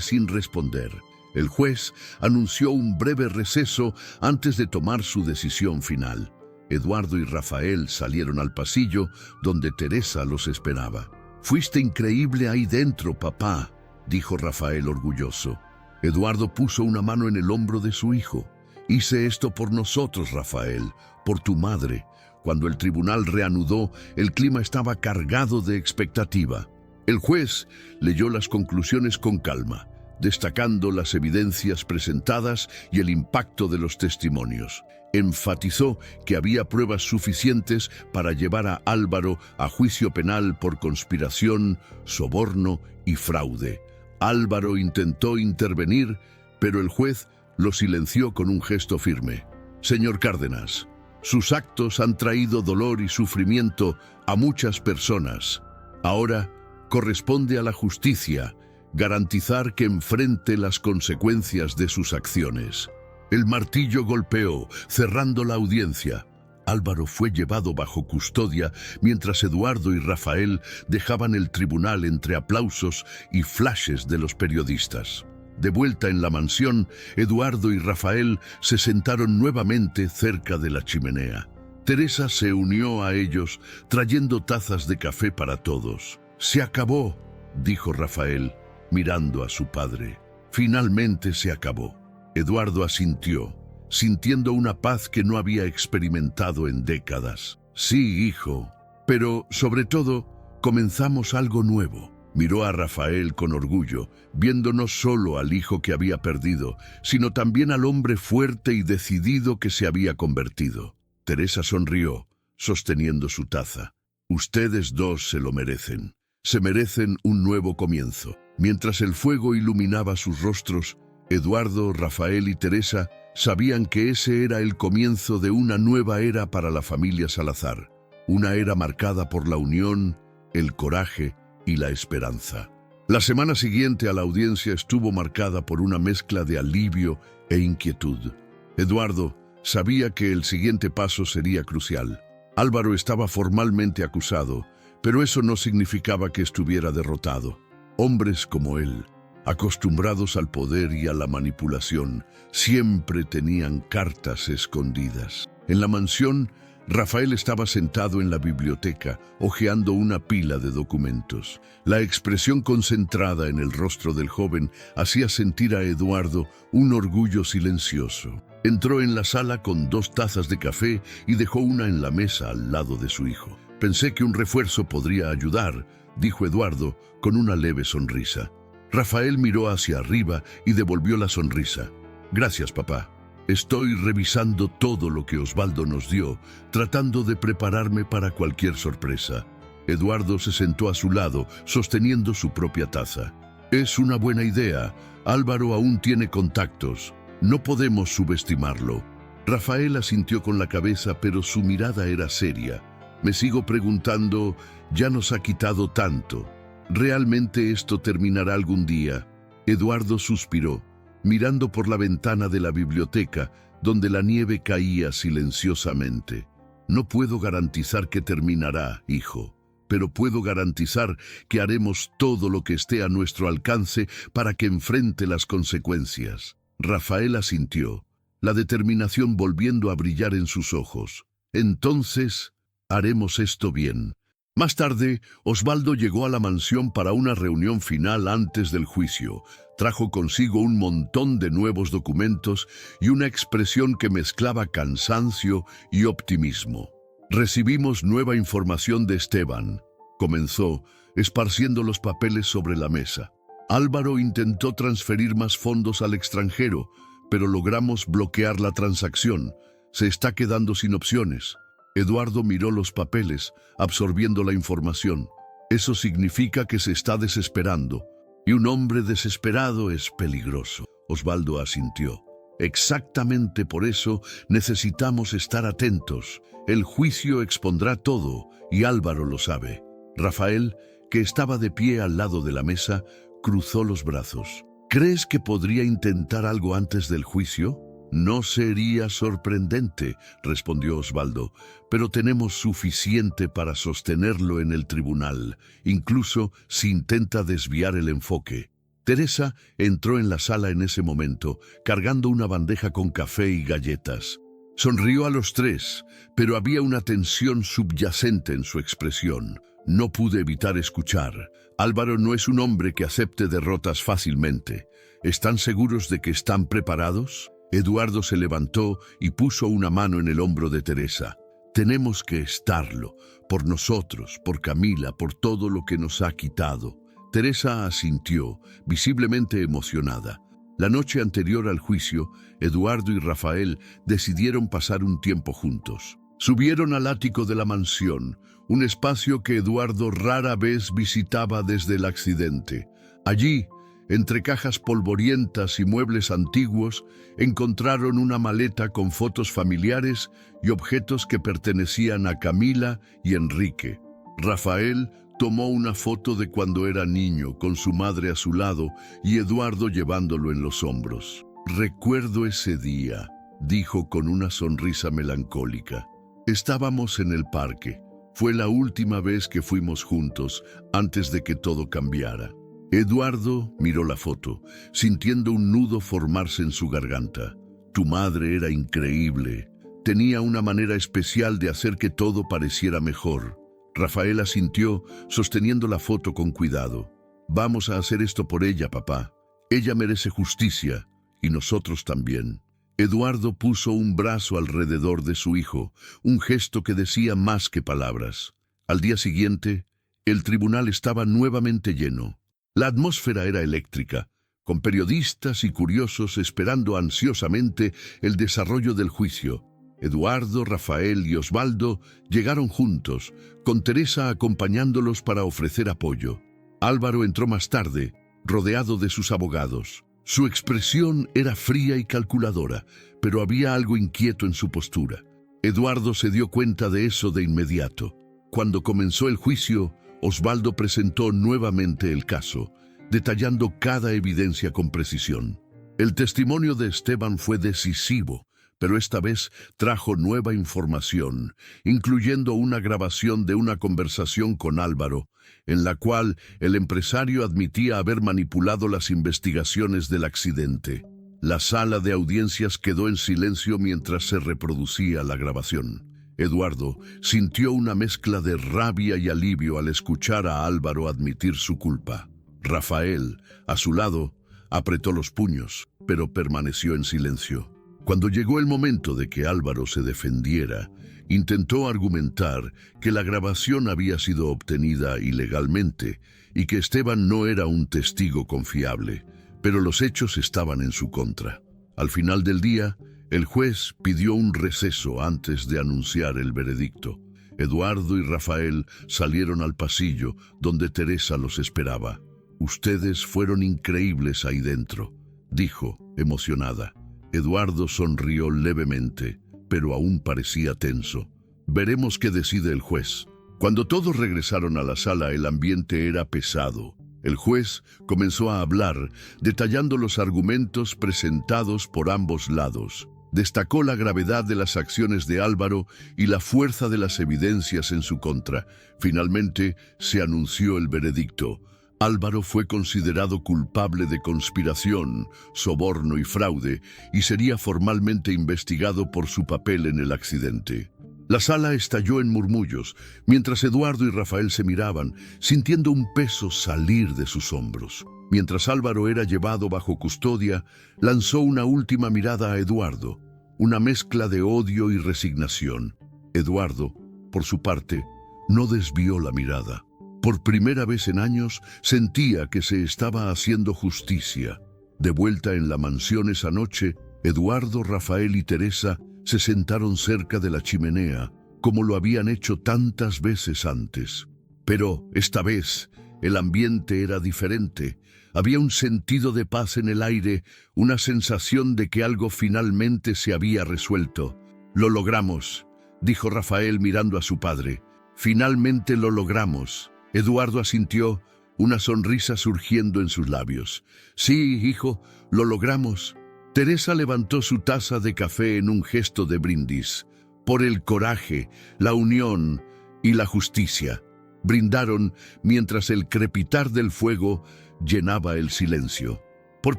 S1: sin responder. El juez anunció un breve receso antes de tomar su decisión final. Eduardo y Rafael salieron al pasillo donde Teresa los esperaba. «Fuiste increíble ahí dentro, papá», dijo Rafael orgulloso. Eduardo puso una mano en el hombro de su hijo. «Hice esto por nosotros, Rafael, por tu madre». Cuando el tribunal reanudó, el clima estaba cargado de expectativa. El juez leyó las conclusiones con calma, destacando las evidencias presentadas y el impacto de los testimonios. Enfatizó que había pruebas suficientes para llevar a Álvaro a juicio penal por conspiración, soborno y fraude. Álvaro intentó intervenir, pero el juez lo silenció con un gesto firme. «Señor Cárdenas, sus actos han traído dolor y sufrimiento a muchas personas. Ahora corresponde a la justicia garantizar que enfrente las consecuencias de sus acciones». El martillo golpeó, cerrando la audiencia. Álvaro fue llevado bajo custodia mientras Eduardo y Rafael dejaban el tribunal entre aplausos y flashes de los periodistas. De vuelta en la mansión, Eduardo y Rafael se sentaron nuevamente cerca de la chimenea. Teresa se unió a ellos, trayendo tazas de café para todos. «Se acabó», dijo Rafael, mirando a su padre. «Finalmente se acabó». Eduardo asintió, sintiendo una paz que no había experimentado en décadas. «Sí, hijo, pero sobre todo, comenzamos algo nuevo». Miró a Rafael con orgullo, viendo no solo al hijo que había perdido, sino también al hombre fuerte y decidido que se había convertido. Teresa sonrió, sosteniendo su taza. «Ustedes dos se lo merecen. Se merecen un nuevo comienzo». Mientras el fuego iluminaba sus rostros, Eduardo, Rafael y Teresa sabían que ese era el comienzo de una nueva era para la familia Salazar, una era marcada por la unión, el coraje y la esperanza. La semana siguiente a la audiencia estuvo marcada por una mezcla de alivio e inquietud. Eduardo sabía que el siguiente paso sería crucial. Álvaro estaba formalmente acusado, pero eso no significaba que estuviera derrotado. Hombres como él, acostumbrados al poder y a la manipulación, siempre tenían cartas escondidas. En la mansión, Rafael estaba sentado en la biblioteca, hojeando una pila de documentos. La expresión concentrada en el rostro del joven hacía sentir a Eduardo un orgullo silencioso. Entró en la sala con 2 tazas de café y dejó una en la mesa al lado de su hijo. «Pensé que un refuerzo podría ayudar», dijo Eduardo con una leve sonrisa. Rafael miró hacia arriba y devolvió la sonrisa. «Gracias, papá. Estoy revisando todo lo que Osvaldo nos dio, tratando de prepararme para cualquier sorpresa». Eduardo se sentó a su lado, sosteniendo su propia taza. «Es una buena idea. Álvaro aún tiene contactos. No podemos subestimarlo». Rafael asintió con la cabeza, pero su mirada era seria. «Me sigo preguntando, ya nos ha quitado tanto. ¿Realmente esto terminará algún día?». Eduardo suspiró, mirando por la ventana de la biblioteca, donde la nieve caía silenciosamente. «No puedo garantizar que terminará, hijo, pero puedo garantizar que haremos todo lo que esté a nuestro alcance para que enfrente las consecuencias». Rafael asintió, la determinación volviendo a brillar en sus ojos. «Entonces, haremos esto bien». Más tarde, Osvaldo llegó a la mansión para una reunión final antes del juicio. Trajo consigo un montón de nuevos documentos y una expresión que mezclaba cansancio y optimismo. «Recibimos nueva información de Esteban», comenzó, esparciendo los papeles sobre la mesa. «Álvaro intentó transferir más fondos al extranjero, pero logramos bloquear la transacción. Se está quedando sin opciones». Eduardo miró los papeles, absorbiendo la información. «Eso significa que se está desesperando. Y un hombre desesperado es peligroso». Osvaldo asintió. «Exactamente por eso necesitamos estar atentos. El juicio expondrá todo, y Álvaro lo sabe». Rafael, que estaba de pie al lado de la mesa, cruzó los brazos. «¿Crees que podría intentar algo antes del juicio?». «No sería sorprendente», respondió Osvaldo, «pero tenemos suficiente para sostenerlo en el tribunal, incluso si intenta desviar el enfoque». Teresa entró en la sala en ese momento, cargando una bandeja con café y galletas. Sonrió a los 3, pero había una tensión subyacente en su expresión. No pude evitar escuchar. «Álvaro no es un hombre que acepte derrotas fácilmente. ¿Están seguros de que están preparados?». Eduardo se levantó y puso una mano en el hombro de Teresa. «Tenemos que estarlo, por nosotros, por Camila, por todo lo que nos ha quitado». Teresa asintió, visiblemente emocionada. La noche anterior al juicio, Eduardo y Rafael decidieron pasar un tiempo juntos. Subieron al ático de la mansión, un espacio que Eduardo rara vez visitaba desde el accidente. Allí, entre cajas polvorientas y muebles antiguos, encontraron una maleta con fotos familiares y objetos que pertenecían a Camila y Enrique. Rafael tomó una foto de cuando era niño, con su madre a su lado y Eduardo llevándolo en los hombros. «Recuerdo ese día», dijo con una sonrisa melancólica. «Estábamos en el parque. Fue la última vez que fuimos juntos, antes de que todo cambiara». Eduardo miró la foto, sintiendo un nudo formarse en su garganta. «Tu madre era increíble. Tenía una manera especial de hacer que todo pareciera mejor». Rafael asintió, sosteniendo la foto con cuidado. «Vamos a hacer esto por ella, papá. Ella merece justicia, y nosotros también». Eduardo puso un brazo alrededor de su hijo, un gesto que decía más que palabras. Al día siguiente, el tribunal estaba nuevamente lleno. La atmósfera era eléctrica, con periodistas y curiosos esperando ansiosamente el desarrollo del juicio. Eduardo, Rafael y Osvaldo llegaron juntos, con Teresa acompañándolos para ofrecer apoyo. Álvaro entró más tarde, rodeado de sus abogados. Su expresión era fría y calculadora, pero había algo inquieto en su postura. Eduardo se dio cuenta de eso de inmediato. Cuando comenzó el juicio, Osvaldo presentó nuevamente el caso. detallando cada evidencia con precisión. El testimonio de Esteban fue decisivo, pero esta vez trajo nueva información, incluyendo una grabación de una conversación con Álvaro, en la cual el empresario admitía haber manipulado las investigaciones del accidente. La sala de audiencias quedó en silencio mientras se reproducía la grabación. Eduardo sintió una mezcla de rabia y alivio al escuchar a Álvaro admitir su culpa. Rafael, a su lado, apretó los puños, pero permaneció en silencio. Cuando llegó el momento de que Álvaro se defendiera, intentó argumentar que la grabación había sido obtenida ilegalmente y que Esteban no era un testigo confiable, pero los hechos estaban en su contra. Al final del día, el juez pidió un receso antes de anunciar el veredicto. Eduardo y Rafael salieron al pasillo donde Teresa los esperaba. «Ustedes fueron increíbles ahí dentro», dijo, emocionada. Eduardo sonrió levemente, pero aún parecía tenso. «Veremos qué decide el juez». Cuando todos regresaron a la sala, el ambiente era pesado. El juez comenzó a hablar, detallando los argumentos presentados por ambos lados. Destacó la gravedad de las acciones de Álvaro y la fuerza de las evidencias en su contra. Finalmente, se anunció el veredicto. Álvaro fue considerado culpable de conspiración, soborno y fraude, y sería formalmente investigado por su papel en el accidente. La sala estalló en murmullos, mientras Eduardo y Rafael se miraban, sintiendo un peso salir de sus hombros. Mientras Álvaro era llevado bajo custodia, lanzó una última mirada a Eduardo, una mezcla de odio y resignación. Eduardo, por su parte, no desvió la mirada. Por primera vez en años, sentía que se estaba haciendo justicia. De vuelta en la mansión esa noche, Eduardo, Rafael y Teresa se sentaron cerca de la chimenea, como lo habían hecho tantas veces antes. Pero esta vez, el ambiente era diferente. Había un sentido de paz en el aire, una sensación de que algo finalmente se había resuelto. «Lo logramos», dijo Rafael mirando a su padre. «Finalmente lo logramos». Eduardo asintió, una sonrisa surgiendo en sus labios. «Sí, hijo, lo logramos». Teresa levantó su taza de café en un gesto de brindis. Por el coraje, la unión y la justicia. Brindaron mientras el crepitar del fuego llenaba el silencio. Por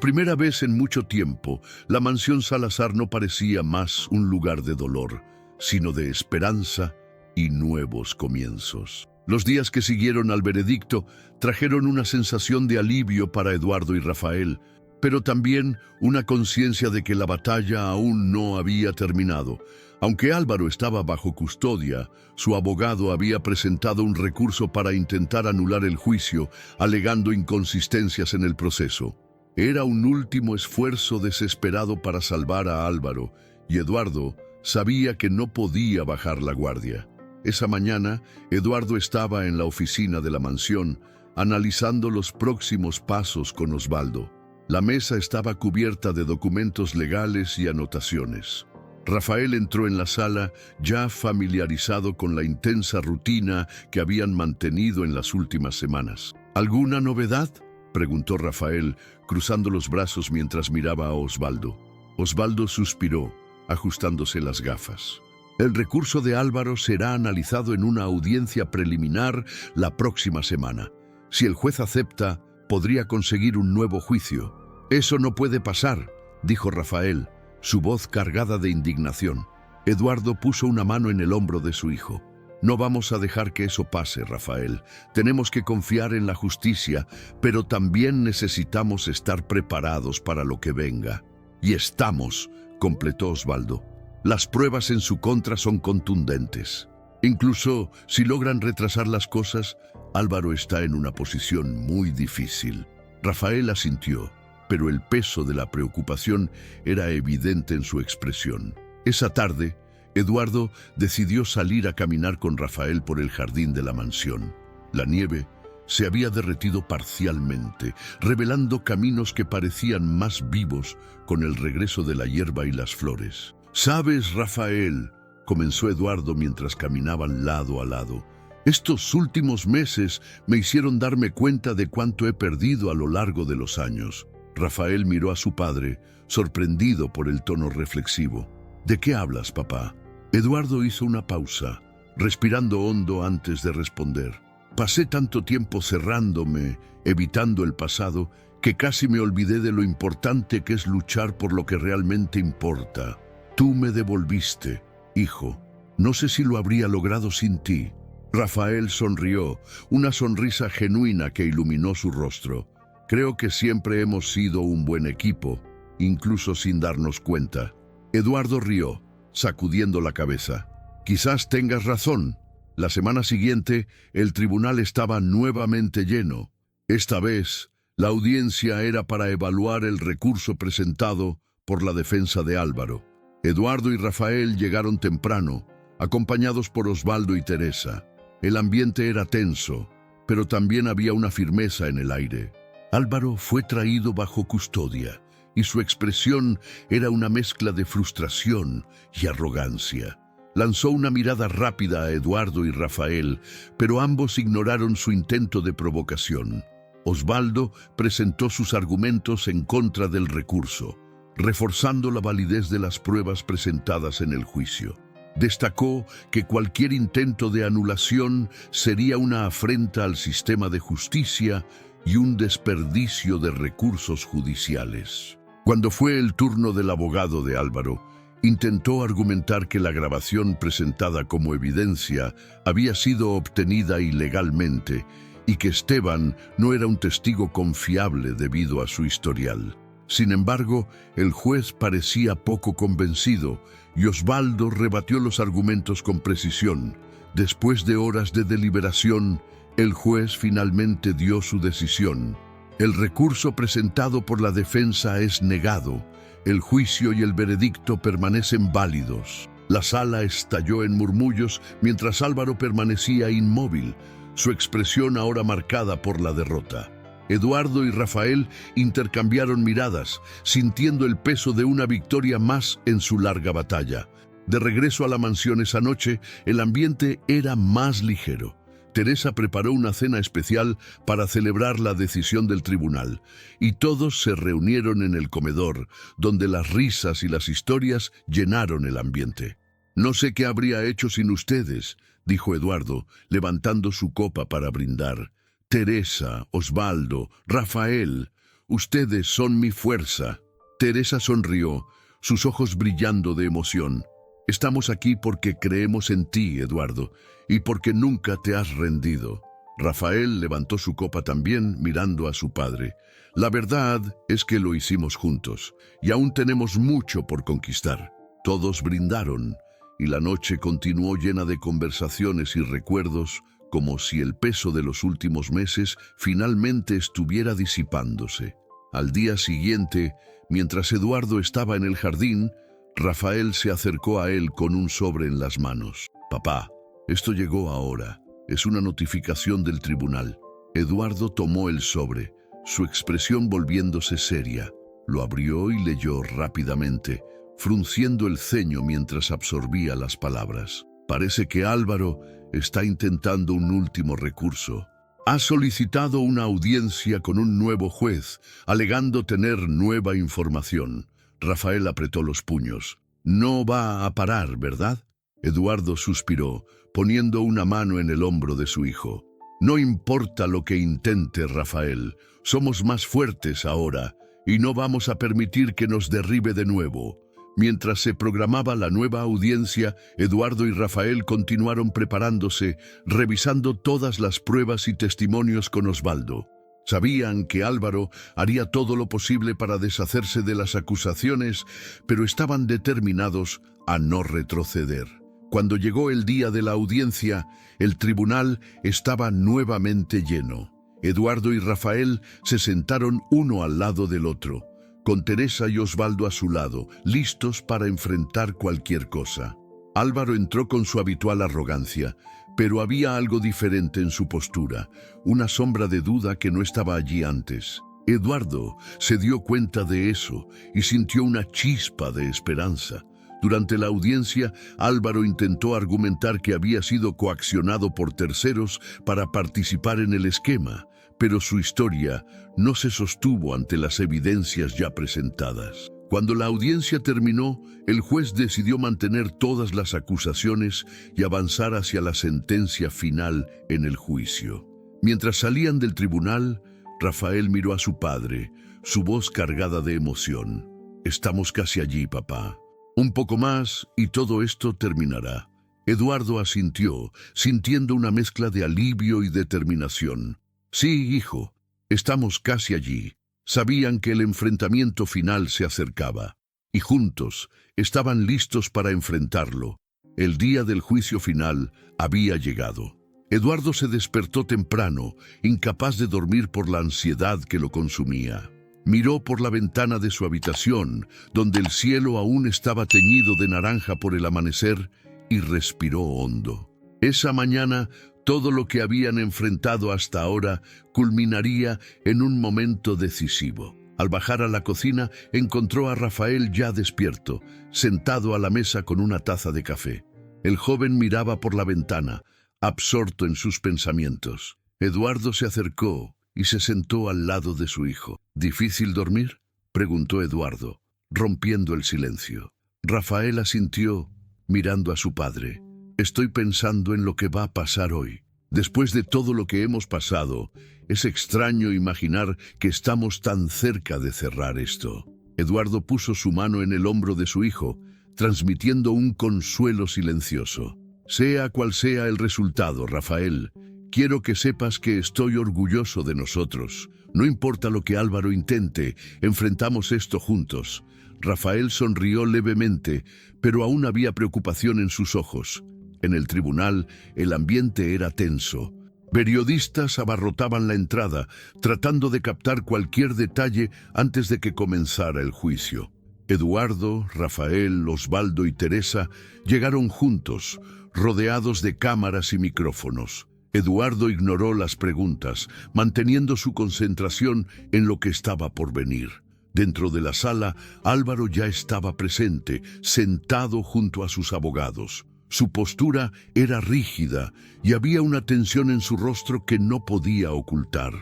S1: primera vez en mucho tiempo, la mansión Salazar no parecía más un lugar de dolor, sino de esperanza y nuevos comienzos. Los días que siguieron al veredicto trajeron una sensación de alivio para Eduardo y Rafael, pero también una conciencia de que la batalla aún no había terminado. Aunque Álvaro estaba bajo custodia, su abogado había presentado un recurso para intentar anular el juicio, alegando inconsistencias en el proceso. Era un último esfuerzo desesperado para salvar a Álvaro, y Eduardo sabía que no podía bajar la guardia. Esa mañana, Eduardo estaba en la oficina de la mansión, analizando los próximos pasos con Osvaldo. La mesa estaba cubierta de documentos legales y anotaciones. Rafael entró en la sala, ya familiarizado con la intensa rutina que habían mantenido en las últimas semanas. «¿Alguna novedad?», preguntó Rafael, cruzando los brazos mientras miraba a Osvaldo. Osvaldo suspiró, ajustándose las gafas. «El recurso de Álvaro será analizado en una audiencia preliminar la próxima semana. Si el juez acepta, podría conseguir un nuevo juicio». «Eso no puede pasar», dijo Rafael, su voz cargada de indignación. Eduardo puso una mano en el hombro de su hijo. «No vamos a dejar que eso pase, Rafael. Tenemos que confiar en la justicia, pero también necesitamos estar preparados para lo que venga». «Y estamos», completó Osvaldo. «Las pruebas en su contra son contundentes. Incluso si logran retrasar las cosas, Álvaro está en una posición muy difícil». Rafael asintió, pero el peso de la preocupación era evidente en su expresión. Esa tarde, Eduardo decidió salir a caminar con Rafael por el jardín de la mansión. La nieve se había derretido parcialmente, revelando caminos que parecían más vivos con el regreso de la hierba y las flores. «¿Sabes, Rafael?», comenzó Eduardo mientras caminaban lado a lado. Estos últimos meses me hicieron darme cuenta de cuánto he perdido a lo largo de los años. Rafael miró a su padre, sorprendido por el tono reflexivo. ¿De qué hablas, papá? Eduardo hizo una pausa, respirando hondo antes de responder. Pasé tanto tiempo cerrándome, evitando el pasado, que casi me olvidé de lo importante que es luchar por lo que realmente importa. Tú me devolviste, hijo. No sé si lo habría logrado sin ti. Rafael sonrió, una sonrisa genuina que iluminó su rostro. Creo que siempre hemos sido un buen equipo, incluso sin darnos cuenta. Eduardo rió, sacudiendo la cabeza. Quizás tengas razón. La semana siguiente, el tribunal estaba nuevamente lleno. Esta vez, la audiencia era para evaluar el recurso presentado por la defensa de Álvaro. Eduardo y Rafael llegaron temprano, acompañados por Osvaldo y Teresa. El ambiente era tenso, pero también había una firmeza en el aire. Álvaro fue traído bajo custodia, y su expresión era una mezcla de frustración y arrogancia. Lanzó una mirada rápida a Eduardo y Rafael, pero ambos ignoraron su intento de provocación. Osvaldo presentó sus argumentos en contra del recurso, reforzando la validez de las pruebas presentadas en el juicio. Destacó que cualquier intento de anulación sería una afrenta al sistema de justicia y un desperdicio de recursos judiciales. Cuando fue el turno del abogado de Álvaro, intentó argumentar que la grabación presentada como evidencia había sido obtenida ilegalmente y que Esteban no era un testigo confiable debido a su historial. Sin embargo, el juez parecía poco convencido y Osvaldo rebatió los argumentos con precisión. Después de horas de deliberación, el juez finalmente dio su decisión. El recurso presentado por la defensa es negado. El juicio y el veredicto permanecen válidos. La sala estalló en murmullos mientras Álvaro permanecía inmóvil, su expresión ahora marcada por la derrota. Eduardo y Rafael intercambiaron miradas, sintiendo el peso de una victoria más en su larga batalla. De regreso a la mansión esa noche, el ambiente era más ligero. Teresa preparó una cena especial para celebrar la decisión del tribunal, y todos se reunieron en el comedor, donde las risas y las historias llenaron el ambiente. «No sé qué habría hecho sin ustedes», dijo Eduardo, levantando su copa para brindar. «Teresa, Osvaldo, Rafael, ustedes son mi fuerza». Teresa sonrió, sus ojos brillando de emoción. «Estamos aquí porque creemos en ti, Eduardo, y porque nunca te has rendido». Rafael levantó su copa también, mirando a su padre. «La verdad es que lo hicimos juntos, y aún tenemos mucho por conquistar». Todos brindaron, y la noche continuó llena de conversaciones y recuerdos, como si el peso de los últimos meses finalmente estuviera disipándose. Al día siguiente, mientras Eduardo estaba en el jardín, Rafael se acercó a él con un sobre en las manos. «Papá, esto llegó ahora. Es una notificación del tribunal». Eduardo tomó el sobre, su expresión volviéndose seria. Lo abrió y leyó rápidamente, frunciendo el ceño mientras absorbía las palabras. «Parece que Álvaro está intentando un último recurso. Ha solicitado una audiencia con un nuevo juez, alegando tener nueva información». Rafael apretó los puños. «No va a parar, ¿verdad?». Eduardo suspiró, poniendo una mano en el hombro de su hijo. «No importa lo que intente, Rafael. Somos más fuertes ahora, y no vamos a permitir que nos derribe de nuevo». Mientras se programaba la nueva audiencia, Eduardo y Rafael continuaron preparándose, revisando todas las pruebas y testimonios con Osvaldo. Sabían que Álvaro haría todo lo posible para deshacerse de las acusaciones, pero estaban determinados a no retroceder. Cuando llegó el día de la audiencia, el tribunal estaba nuevamente lleno. Eduardo y Rafael se sentaron uno al lado del otro, con Teresa y Osvaldo a su lado, listos para enfrentar cualquier cosa. Álvaro entró con su habitual arrogancia, pero había algo diferente en su postura, una sombra de duda que no estaba allí antes. Eduardo se dio cuenta de eso y sintió una chispa de esperanza. Durante la audiencia, Álvaro intentó argumentar que había sido coaccionado por terceros para participar en el esquema, pero su historia no se sostuvo ante las evidencias ya presentadas. Cuando la audiencia terminó, el juez decidió mantener todas las acusaciones y avanzar hacia la sentencia final en el juicio. Mientras salían del tribunal, Rafael miró a su padre, su voz cargada de emoción. «Estamos casi allí, papá. Un poco más y todo esto terminará». Eduardo asintió, sintiendo una mezcla de alivio y determinación. «Sí, hijo, estamos casi allí». Sabían que el enfrentamiento final se acercaba, y juntos estaban listos para enfrentarlo. El día del juicio final había llegado. Eduardo se despertó temprano, incapaz de dormir por la ansiedad que lo consumía. Miró por la ventana de su habitación, donde el cielo aún estaba teñido de naranja por el amanecer, y respiró hondo. Esa mañana, todo lo que habían enfrentado hasta ahora culminaría en un momento decisivo. Al bajar a la cocina, encontró a Rafael ya despierto, sentado a la mesa con una taza de café. El joven miraba por la ventana, absorto en sus pensamientos. Eduardo se acercó y se sentó al lado de su hijo. «¿Difícil dormir?», preguntó Eduardo, rompiendo el silencio. Rafael asintió, mirando a su padre. «Estoy pensando en lo que va a pasar hoy. Después de todo lo que hemos pasado, es extraño imaginar que estamos tan cerca de cerrar esto». Eduardo puso su mano en el hombro de su hijo, transmitiendo un consuelo silencioso. «Sea cual sea el resultado, Rafael, quiero que sepas que estoy orgulloso de nosotros. No importa lo que Álvaro intente, enfrentamos esto juntos». Rafael sonrió levemente, pero aún había preocupación en sus ojos. En el tribunal, el ambiente era tenso. Periodistas abarrotaban la entrada, tratando de captar cualquier detalle antes de que comenzara el juicio. Eduardo, Rafael, Osvaldo y Teresa llegaron juntos, rodeados de cámaras y micrófonos. Eduardo ignoró las preguntas, manteniendo su concentración en lo que estaba por venir. Dentro de la sala, Álvaro ya estaba presente, sentado junto a sus abogados. Su postura era rígida y había una tensión en su rostro que no podía ocultar.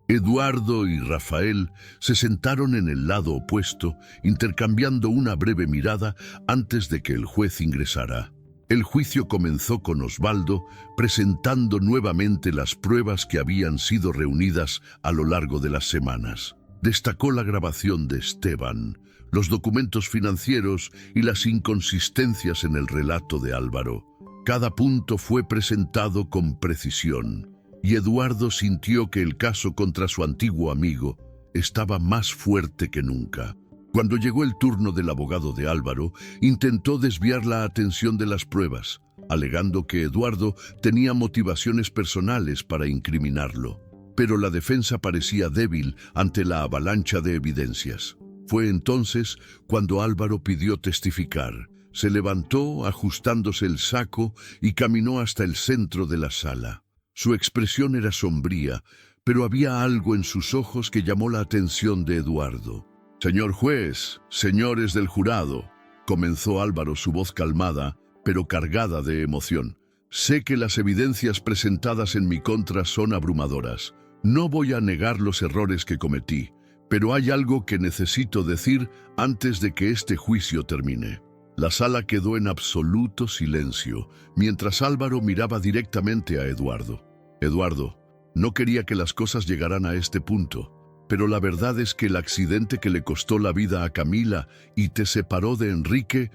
S1: Eduardo y Rafael se sentaron en el lado opuesto, intercambiando una breve mirada antes de que el juez ingresara. El juicio comenzó con Osvaldo presentando nuevamente las pruebas que habían sido reunidas a lo largo de las semanas. Destacó la grabación de Esteban, los documentos financieros y las inconsistencias en el relato de Álvaro. Cada punto fue presentado con precisión, y Eduardo sintió que el caso contra su antiguo amigo estaba más fuerte que nunca. Cuando llegó el turno del abogado de Álvaro, intentó desviar la atención de las pruebas, alegando que Eduardo tenía motivaciones personales para incriminarlo. Pero la defensa parecía débil ante la avalancha de evidencias. Fue entonces cuando Álvaro pidió testificar. Se levantó, ajustándose el saco, y caminó hasta el centro de la sala. Su expresión era sombría, pero había algo en sus ojos que llamó la atención de Eduardo. «Señor juez, señores del jurado», comenzó Álvaro, su voz calmada, pero cargada de emoción. «Sé que las evidencias presentadas en mi contra son abrumadoras. No voy a negar los errores que cometí, pero hay algo que necesito decir antes de que este juicio termine». La sala quedó en absoluto silencio, mientras Álvaro miraba directamente a Eduardo. «Eduardo, no quería que las cosas llegaran a este punto, pero la verdad es que el accidente que le costó la vida a Camila y te separó de Enrique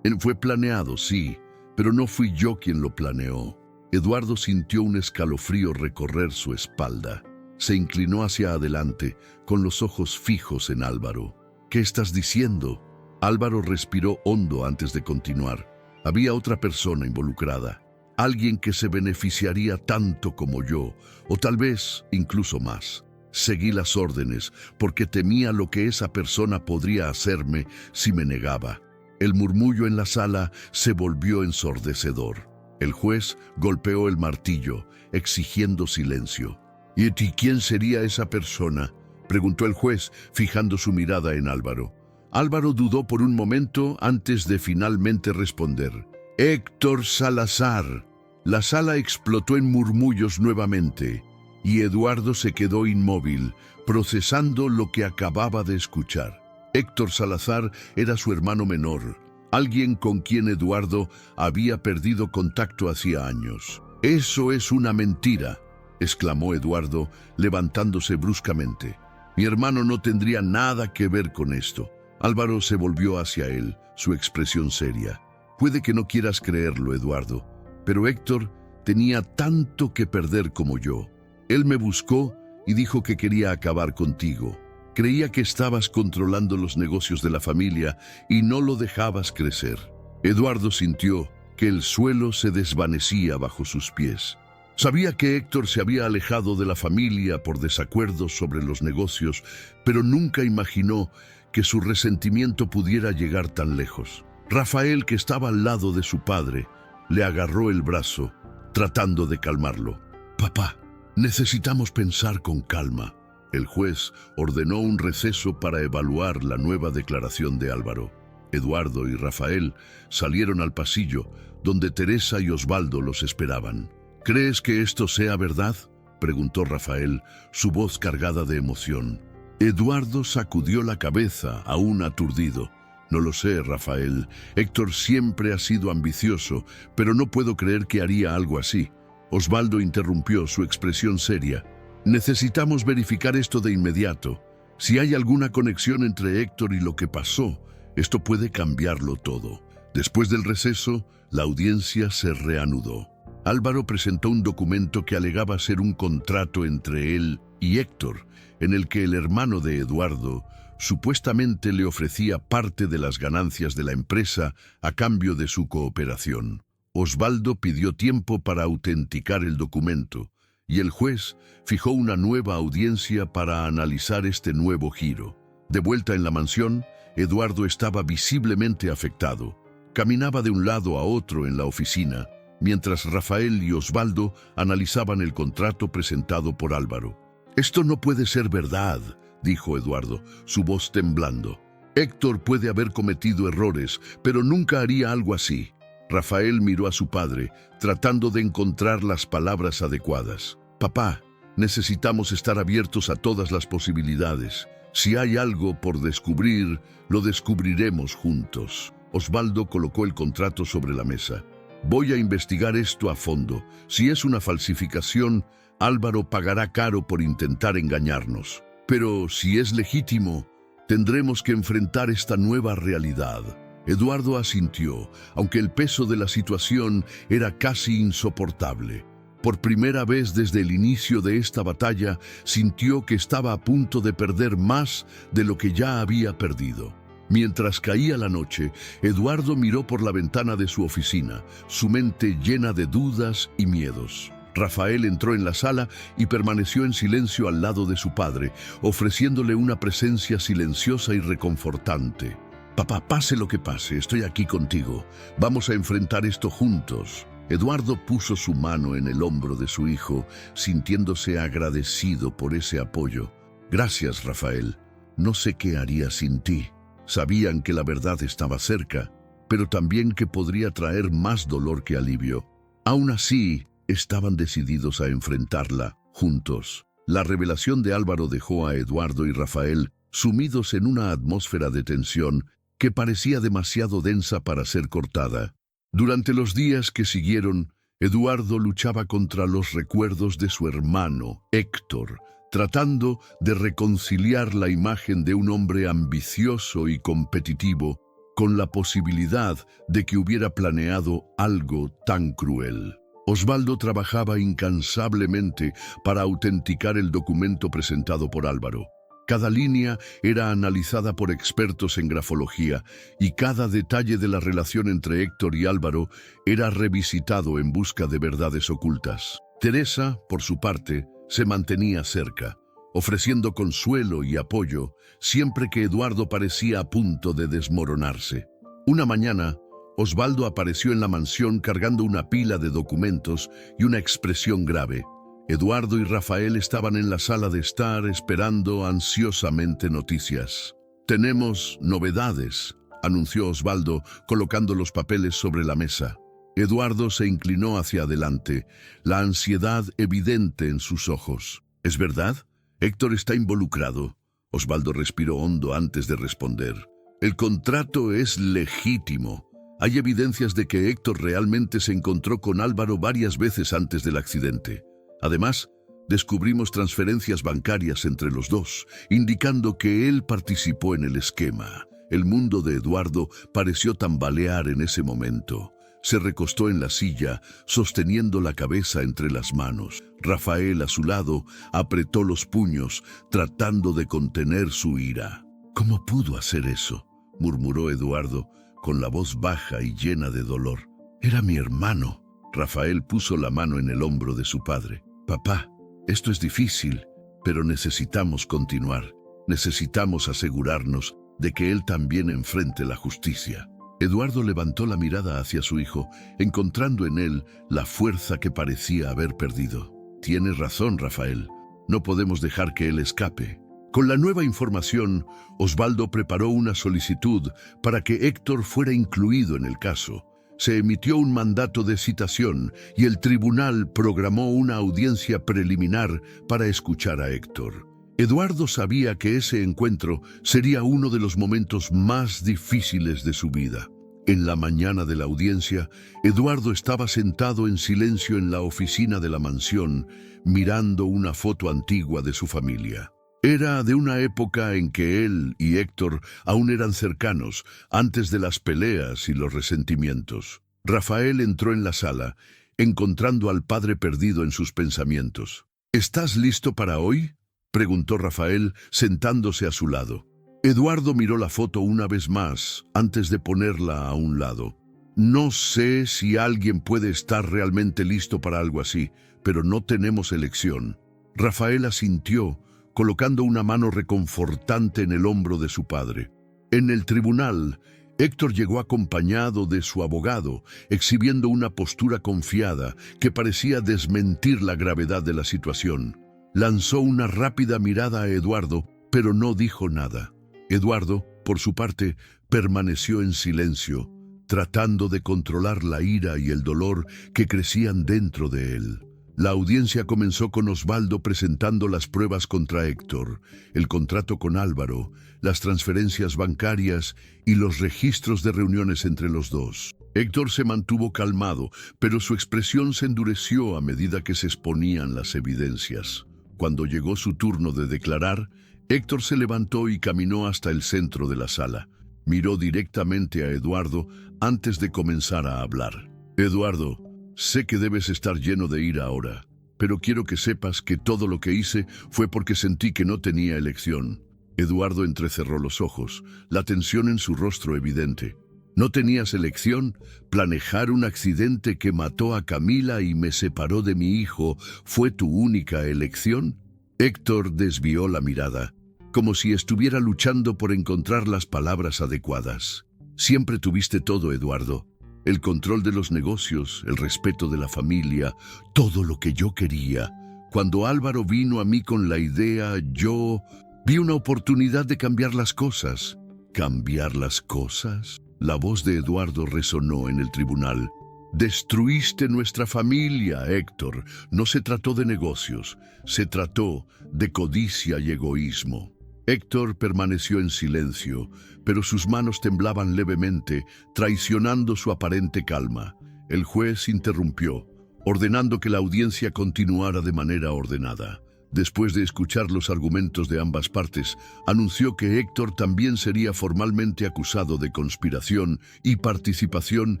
S1: fue planeado, sí, pero no fui yo quien lo planeó». Eduardo sintió un escalofrío recorrer su espalda. Se inclinó hacia adelante, con los ojos fijos en Álvaro. «¿Qué estás diciendo?». Álvaro respiró hondo antes de continuar. Había otra persona involucrada, alguien que se beneficiaría tanto como yo, o tal vez incluso más. Seguí las órdenes porque temía lo que esa persona podría hacerme si me negaba. El murmullo en la sala se volvió ensordecedor. El juez golpeó el martillo, exigiendo silencio. «¿Y quién sería esa persona?», preguntó el juez, fijando su mirada en Álvaro. Álvaro dudó por un momento antes de finalmente responder. Héctor Salazar. La sala explotó en murmullos nuevamente, y Eduardo se quedó inmóvil, procesando lo que acababa de escuchar. Héctor Salazar era su hermano menor, alguien con quien Eduardo había perdido contacto hacía años. «Eso es una mentira», exclamó Eduardo, levantándose bruscamente. «Mi hermano no tendría nada que ver con esto». Álvaro se volvió hacia él, su expresión seria. «Puede que no quieras creerlo, Eduardo, pero Héctor tenía tanto que perder como yo. Él me buscó y dijo que quería acabar contigo. Creía que estabas controlando los negocios de la familia y no lo dejabas crecer». Eduardo sintió que el suelo se desvanecía bajo sus pies. Sabía que Héctor se había alejado de la familia por desacuerdos sobre los negocios, pero nunca imaginó que su resentimiento pudiera llegar tan lejos. Rafael, que estaba al lado de su padre, le agarró el brazo, tratando de calmarlo. «Papá, necesitamos pensar con calma». El juez ordenó un receso para evaluar la nueva declaración de Álvaro. Eduardo y Rafael salieron al pasillo, donde Teresa y Osvaldo los esperaban. «¿Crees que esto sea verdad?», preguntó Rafael, su voz cargada de emoción. Eduardo sacudió la cabeza, aún aturdido. «No lo sé, Rafael. Héctor siempre ha sido ambicioso, pero no puedo creer que haría algo así». Osvaldo interrumpió, su expresión seria. «Necesitamos verificar esto de inmediato. Si hay alguna conexión entre Héctor y lo que pasó, esto puede cambiarlo todo». Después del receso, la audiencia se reanudó. Álvaro presentó un documento que alegaba ser un contrato entre él y Héctor, en el que el hermano de Eduardo supuestamente le ofrecía parte de las ganancias de la empresa a cambio de su cooperación. Osvaldo pidió tiempo para autenticar el documento, y el juez fijó una nueva audiencia para analizar este nuevo giro. De vuelta en la mansión, Eduardo estaba visiblemente afectado. Caminaba de un lado a otro en la oficina, mientras Rafael y Osvaldo analizaban el contrato presentado por Álvaro. «Esto no puede ser verdad», dijo Eduardo, su voz temblando. «Héctor puede haber cometido errores, pero nunca haría algo así». Rafael miró a su padre, tratando de encontrar las palabras adecuadas. «Papá, necesitamos estar abiertos a todas las posibilidades. Si hay algo por descubrir, lo descubriremos juntos». Osvaldo colocó el contrato sobre la mesa. «Voy a investigar esto a fondo. Si es una falsificación, Álvaro pagará caro por intentar engañarnos. Pero si es legítimo, tendremos que enfrentar esta nueva realidad». Eduardo asintió, aunque el peso de la situación era casi insoportable. Por primera vez desde el inicio de esta batalla, sintió que estaba a punto de perder más de lo que ya había perdido. Mientras caía la noche, Eduardo miró por la ventana de su oficina, su mente llena de dudas y miedos. Rafael entró en la sala y permaneció en silencio al lado de su padre, ofreciéndole una presencia silenciosa y reconfortante. «Papá, pase lo que pase, estoy aquí contigo. Vamos a enfrentar esto juntos». Eduardo puso su mano en el hombro de su hijo, sintiéndose agradecido por ese apoyo. «Gracias, Rafael. No sé qué haría sin ti». Sabían que la verdad estaba cerca, pero también que podría traer más dolor que alivio. Aún así, estaban decididos a enfrentarla juntos. La revelación de Álvaro dejó a Eduardo y Rafael sumidos en una atmósfera de tensión que parecía demasiado densa para ser cortada. Durante los días que siguieron, Eduardo luchaba contra los recuerdos de su hermano, Héctor, tratando de reconciliar la imagen de un hombre ambicioso y competitivo con la posibilidad de que hubiera planeado algo tan cruel. Osvaldo trabajaba incansablemente para autenticar el documento presentado por Álvaro. Cada línea era analizada por expertos en grafología y cada detalle de la relación entre Héctor y Álvaro era revisitado en busca de verdades ocultas. Teresa, por su parte, se mantenía cerca, ofreciendo consuelo y apoyo siempre que Eduardo parecía a punto de desmoronarse. Una mañana, Osvaldo apareció en la mansión cargando una pila de documentos y una expresión grave. Eduardo y Rafael estaban en la sala de estar esperando ansiosamente noticias. Tenemos novedades, anunció Osvaldo, colocando los papeles sobre la mesa. Eduardo se inclinó hacia adelante, la ansiedad evidente en sus ojos. ¿Es verdad? Héctor está involucrado. Osvaldo respiró hondo antes de responder. El contrato es legítimo. Hay evidencias de que Héctor realmente se encontró con Álvaro varias veces antes del accidente. Además, descubrimos transferencias bancarias entre los dos, indicando que él participó en el esquema. El mundo de Eduardo pareció tambalear en ese momento. Se recostó en la silla, sosteniendo la cabeza entre las manos. Rafael, a su lado, apretó los puños, tratando de contener su ira. «¿Cómo pudo hacer eso?», murmuró Eduardo, con la voz baja y llena de dolor. «Era mi hermano». Rafael puso la mano en el hombro de su padre. «Papá, esto es difícil, pero necesitamos continuar. Necesitamos asegurarnos de que él también enfrente la justicia». Eduardo levantó la mirada hacia su hijo, encontrando en él la fuerza que parecía haber perdido. «Tienes razón, Rafael. No podemos dejar que él escape». Con la nueva información, Osvaldo preparó una solicitud para que Héctor fuera incluido en el caso. Se emitió un mandato de citación y el tribunal programó una audiencia preliminar para escuchar a Héctor. Eduardo sabía que ese encuentro sería uno de los momentos más difíciles de su vida. En la mañana de la audiencia, Eduardo estaba sentado en silencio en la oficina de la mansión, mirando una foto antigua de su familia. Era de una época en que él y Héctor aún eran cercanos, antes de las peleas y los resentimientos. Rafael entró en la sala, encontrando al padre perdido en sus pensamientos. «¿Estás listo para hoy?», preguntó Rafael, sentándose a su lado. Eduardo miró la foto una vez más, antes de ponerla a un lado. «No sé si alguien puede estar realmente listo para algo así, pero no tenemos elección». Rafael asintió, colocando una mano reconfortante en el hombro de su padre. En el tribunal, Héctor llegó acompañado de su abogado, exhibiendo una postura confiada que parecía desmentir la gravedad de la situación. Lanzó una rápida mirada a Eduardo, pero no dijo nada. Eduardo, por su parte, permaneció en silencio, tratando de controlar la ira y el dolor que crecían dentro de él. La audiencia comenzó con Osvaldo presentando las pruebas contra Héctor, el contrato con Álvaro, las transferencias bancarias y los registros de reuniones entre los dos. Héctor se mantuvo calmado, pero su expresión se endureció a medida que se exponían las evidencias. Cuando llegó su turno de declarar, Héctor se levantó y caminó hasta el centro de la sala. Miró directamente a Eduardo antes de comenzar a hablar. «Eduardo, sé que debes estar lleno de ira ahora, pero quiero que sepas que todo lo que hice fue porque sentí que no tenía elección». Eduardo entrecerró los ojos, la tensión en su rostro evidente. «¿No tenías elección? Planejar un accidente que mató a Camila y me separó de mi hijo fue tu única elección». Héctor desvió la mirada, como si estuviera luchando por encontrar las palabras adecuadas. «Siempre tuviste todo, Eduardo. El control de los negocios, el respeto de la familia, todo lo que yo quería. Cuando Álvaro vino a mí con la idea, yo vi una oportunidad de cambiar las cosas». «¿Cambiar las cosas?». La voz de Eduardo resonó en el tribunal. «Destruiste nuestra familia, Héctor. No se trató de negocios, se trató de codicia y egoísmo». Héctor permaneció en silencio, pero sus manos temblaban levemente, traicionando su aparente calma. El juez interrumpió, ordenando que la audiencia continuara de manera ordenada. Después de escuchar los argumentos de ambas partes, anunció que Héctor también sería formalmente acusado de conspiración y participación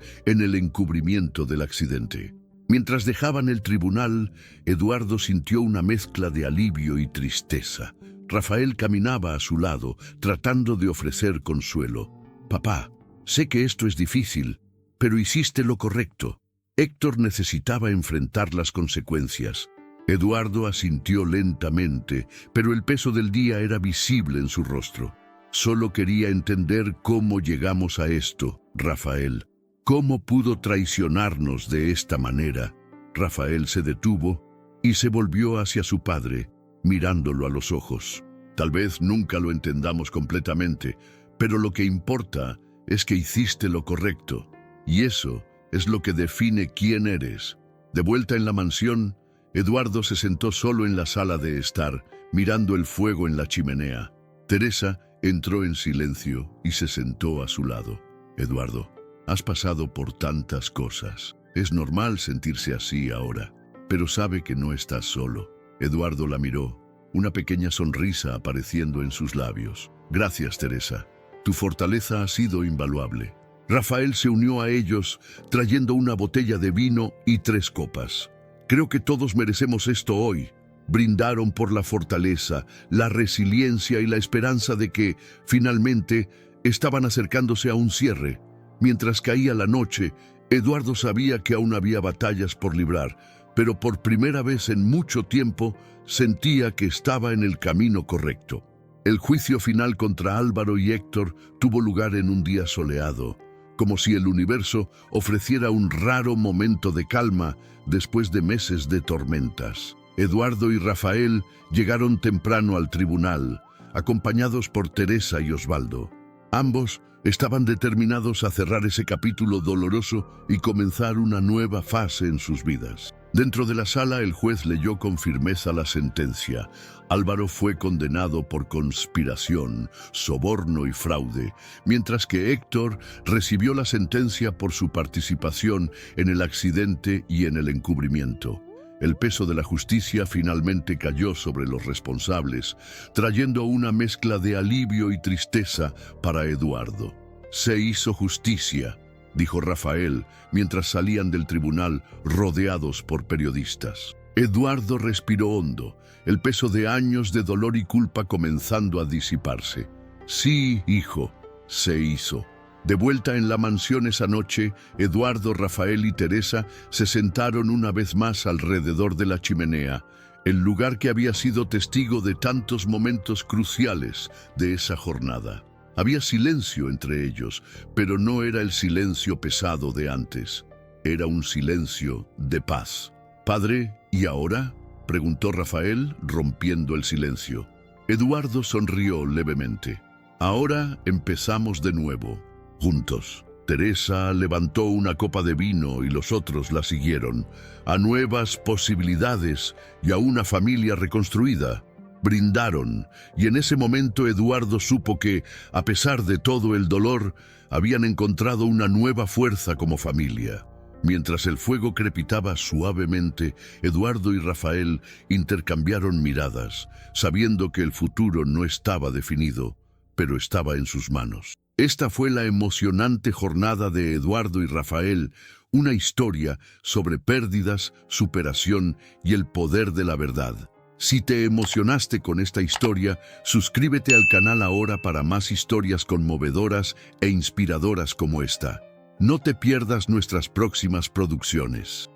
S1: en el encubrimiento del accidente. Mientras dejaban el tribunal, Eduardo sintió una mezcla de alivio y tristeza. Rafael caminaba a su lado, tratando de ofrecer consuelo. «Papá, sé que esto es difícil, pero hiciste lo correcto». Héctor necesitaba enfrentar las consecuencias. Eduardo asintió lentamente, pero el peso del día era visible en su rostro. «Solo quería entender cómo llegamos a esto, Rafael. ¿Cómo pudo traicionarnos de esta manera?». Rafael se detuvo y se volvió hacia su padre, mirándolo a los ojos. Tal vez nunca lo entendamos completamente, pero lo que importa es que hiciste lo correcto. Y eso es lo que define quién eres. De vuelta en la mansión, Eduardo se sentó solo en la sala de estar, mirando el fuego en la chimenea. Teresa entró en silencio y se sentó a su lado. Eduardo, has pasado por tantas cosas. Es normal sentirse así ahora, pero sabe que no estás solo. Eduardo la miró, una pequeña sonrisa apareciendo en sus labios. Gracias, Teresa. Tu fortaleza ha sido invaluable. Rafael se unió a ellos, trayendo una botella de vino y 3 copas. Creo que todos merecemos esto hoy. Brindaron por la fortaleza, la resiliencia y la esperanza de que, finalmente, estaban acercándose a un cierre. Mientras caía la noche, Eduardo sabía que aún había batallas por librar, pero por primera vez en mucho tiempo sentía que estaba en el camino correcto. El juicio final contra Álvaro y Héctor tuvo lugar en un día soleado, como si el universo ofreciera un raro momento de calma después de meses de tormentas. Eduardo y Rafael llegaron temprano al tribunal, acompañados por Teresa y Osvaldo. Ambos estaban determinados a cerrar ese capítulo doloroso y comenzar una nueva fase en sus vidas. Dentro de la sala, el juez leyó con firmeza la sentencia. Álvaro fue condenado por conspiración, soborno y fraude, mientras que Héctor recibió la sentencia por su participación en el accidente y en el encubrimiento. El peso de la justicia finalmente cayó sobre los responsables, trayendo una mezcla de alivio y tristeza para Eduardo. Se hizo justicia, dijo Rafael, mientras salían del tribunal rodeados por periodistas. Eduardo respiró hondo, el peso de años de dolor y culpa comenzando a disiparse. Sí, hijo, se hizo. De vuelta en la mansión esa noche, Eduardo, Rafael y Teresa se sentaron una vez más alrededor de la chimenea, el lugar que había sido testigo de tantos momentos cruciales de esa jornada. Había silencio entre ellos, pero no era el silencio pesado de antes. Era un silencio de paz. «Padre, ¿y ahora?», preguntó Rafael, rompiendo el silencio. Eduardo sonrió levemente. «Ahora empezamos de nuevo, juntos». Teresa levantó una copa de vino y los otros la siguieron, a nuevas posibilidades y a una familia reconstruida. Brindaron, y en ese momento Eduardo supo que, a pesar de todo el dolor, habían encontrado una nueva fuerza como familia. Mientras el fuego crepitaba suavemente, Eduardo y Rafael intercambiaron miradas, sabiendo que el futuro no estaba definido, pero estaba en sus manos. Esta fue la emocionante jornada de Eduardo y Rafael, una historia sobre pérdidas, superación y el poder de la verdad. Si te emocionaste con esta historia, suscríbete al canal ahora para más historias conmovedoras e inspiradoras como esta. No te pierdas nuestras próximas producciones.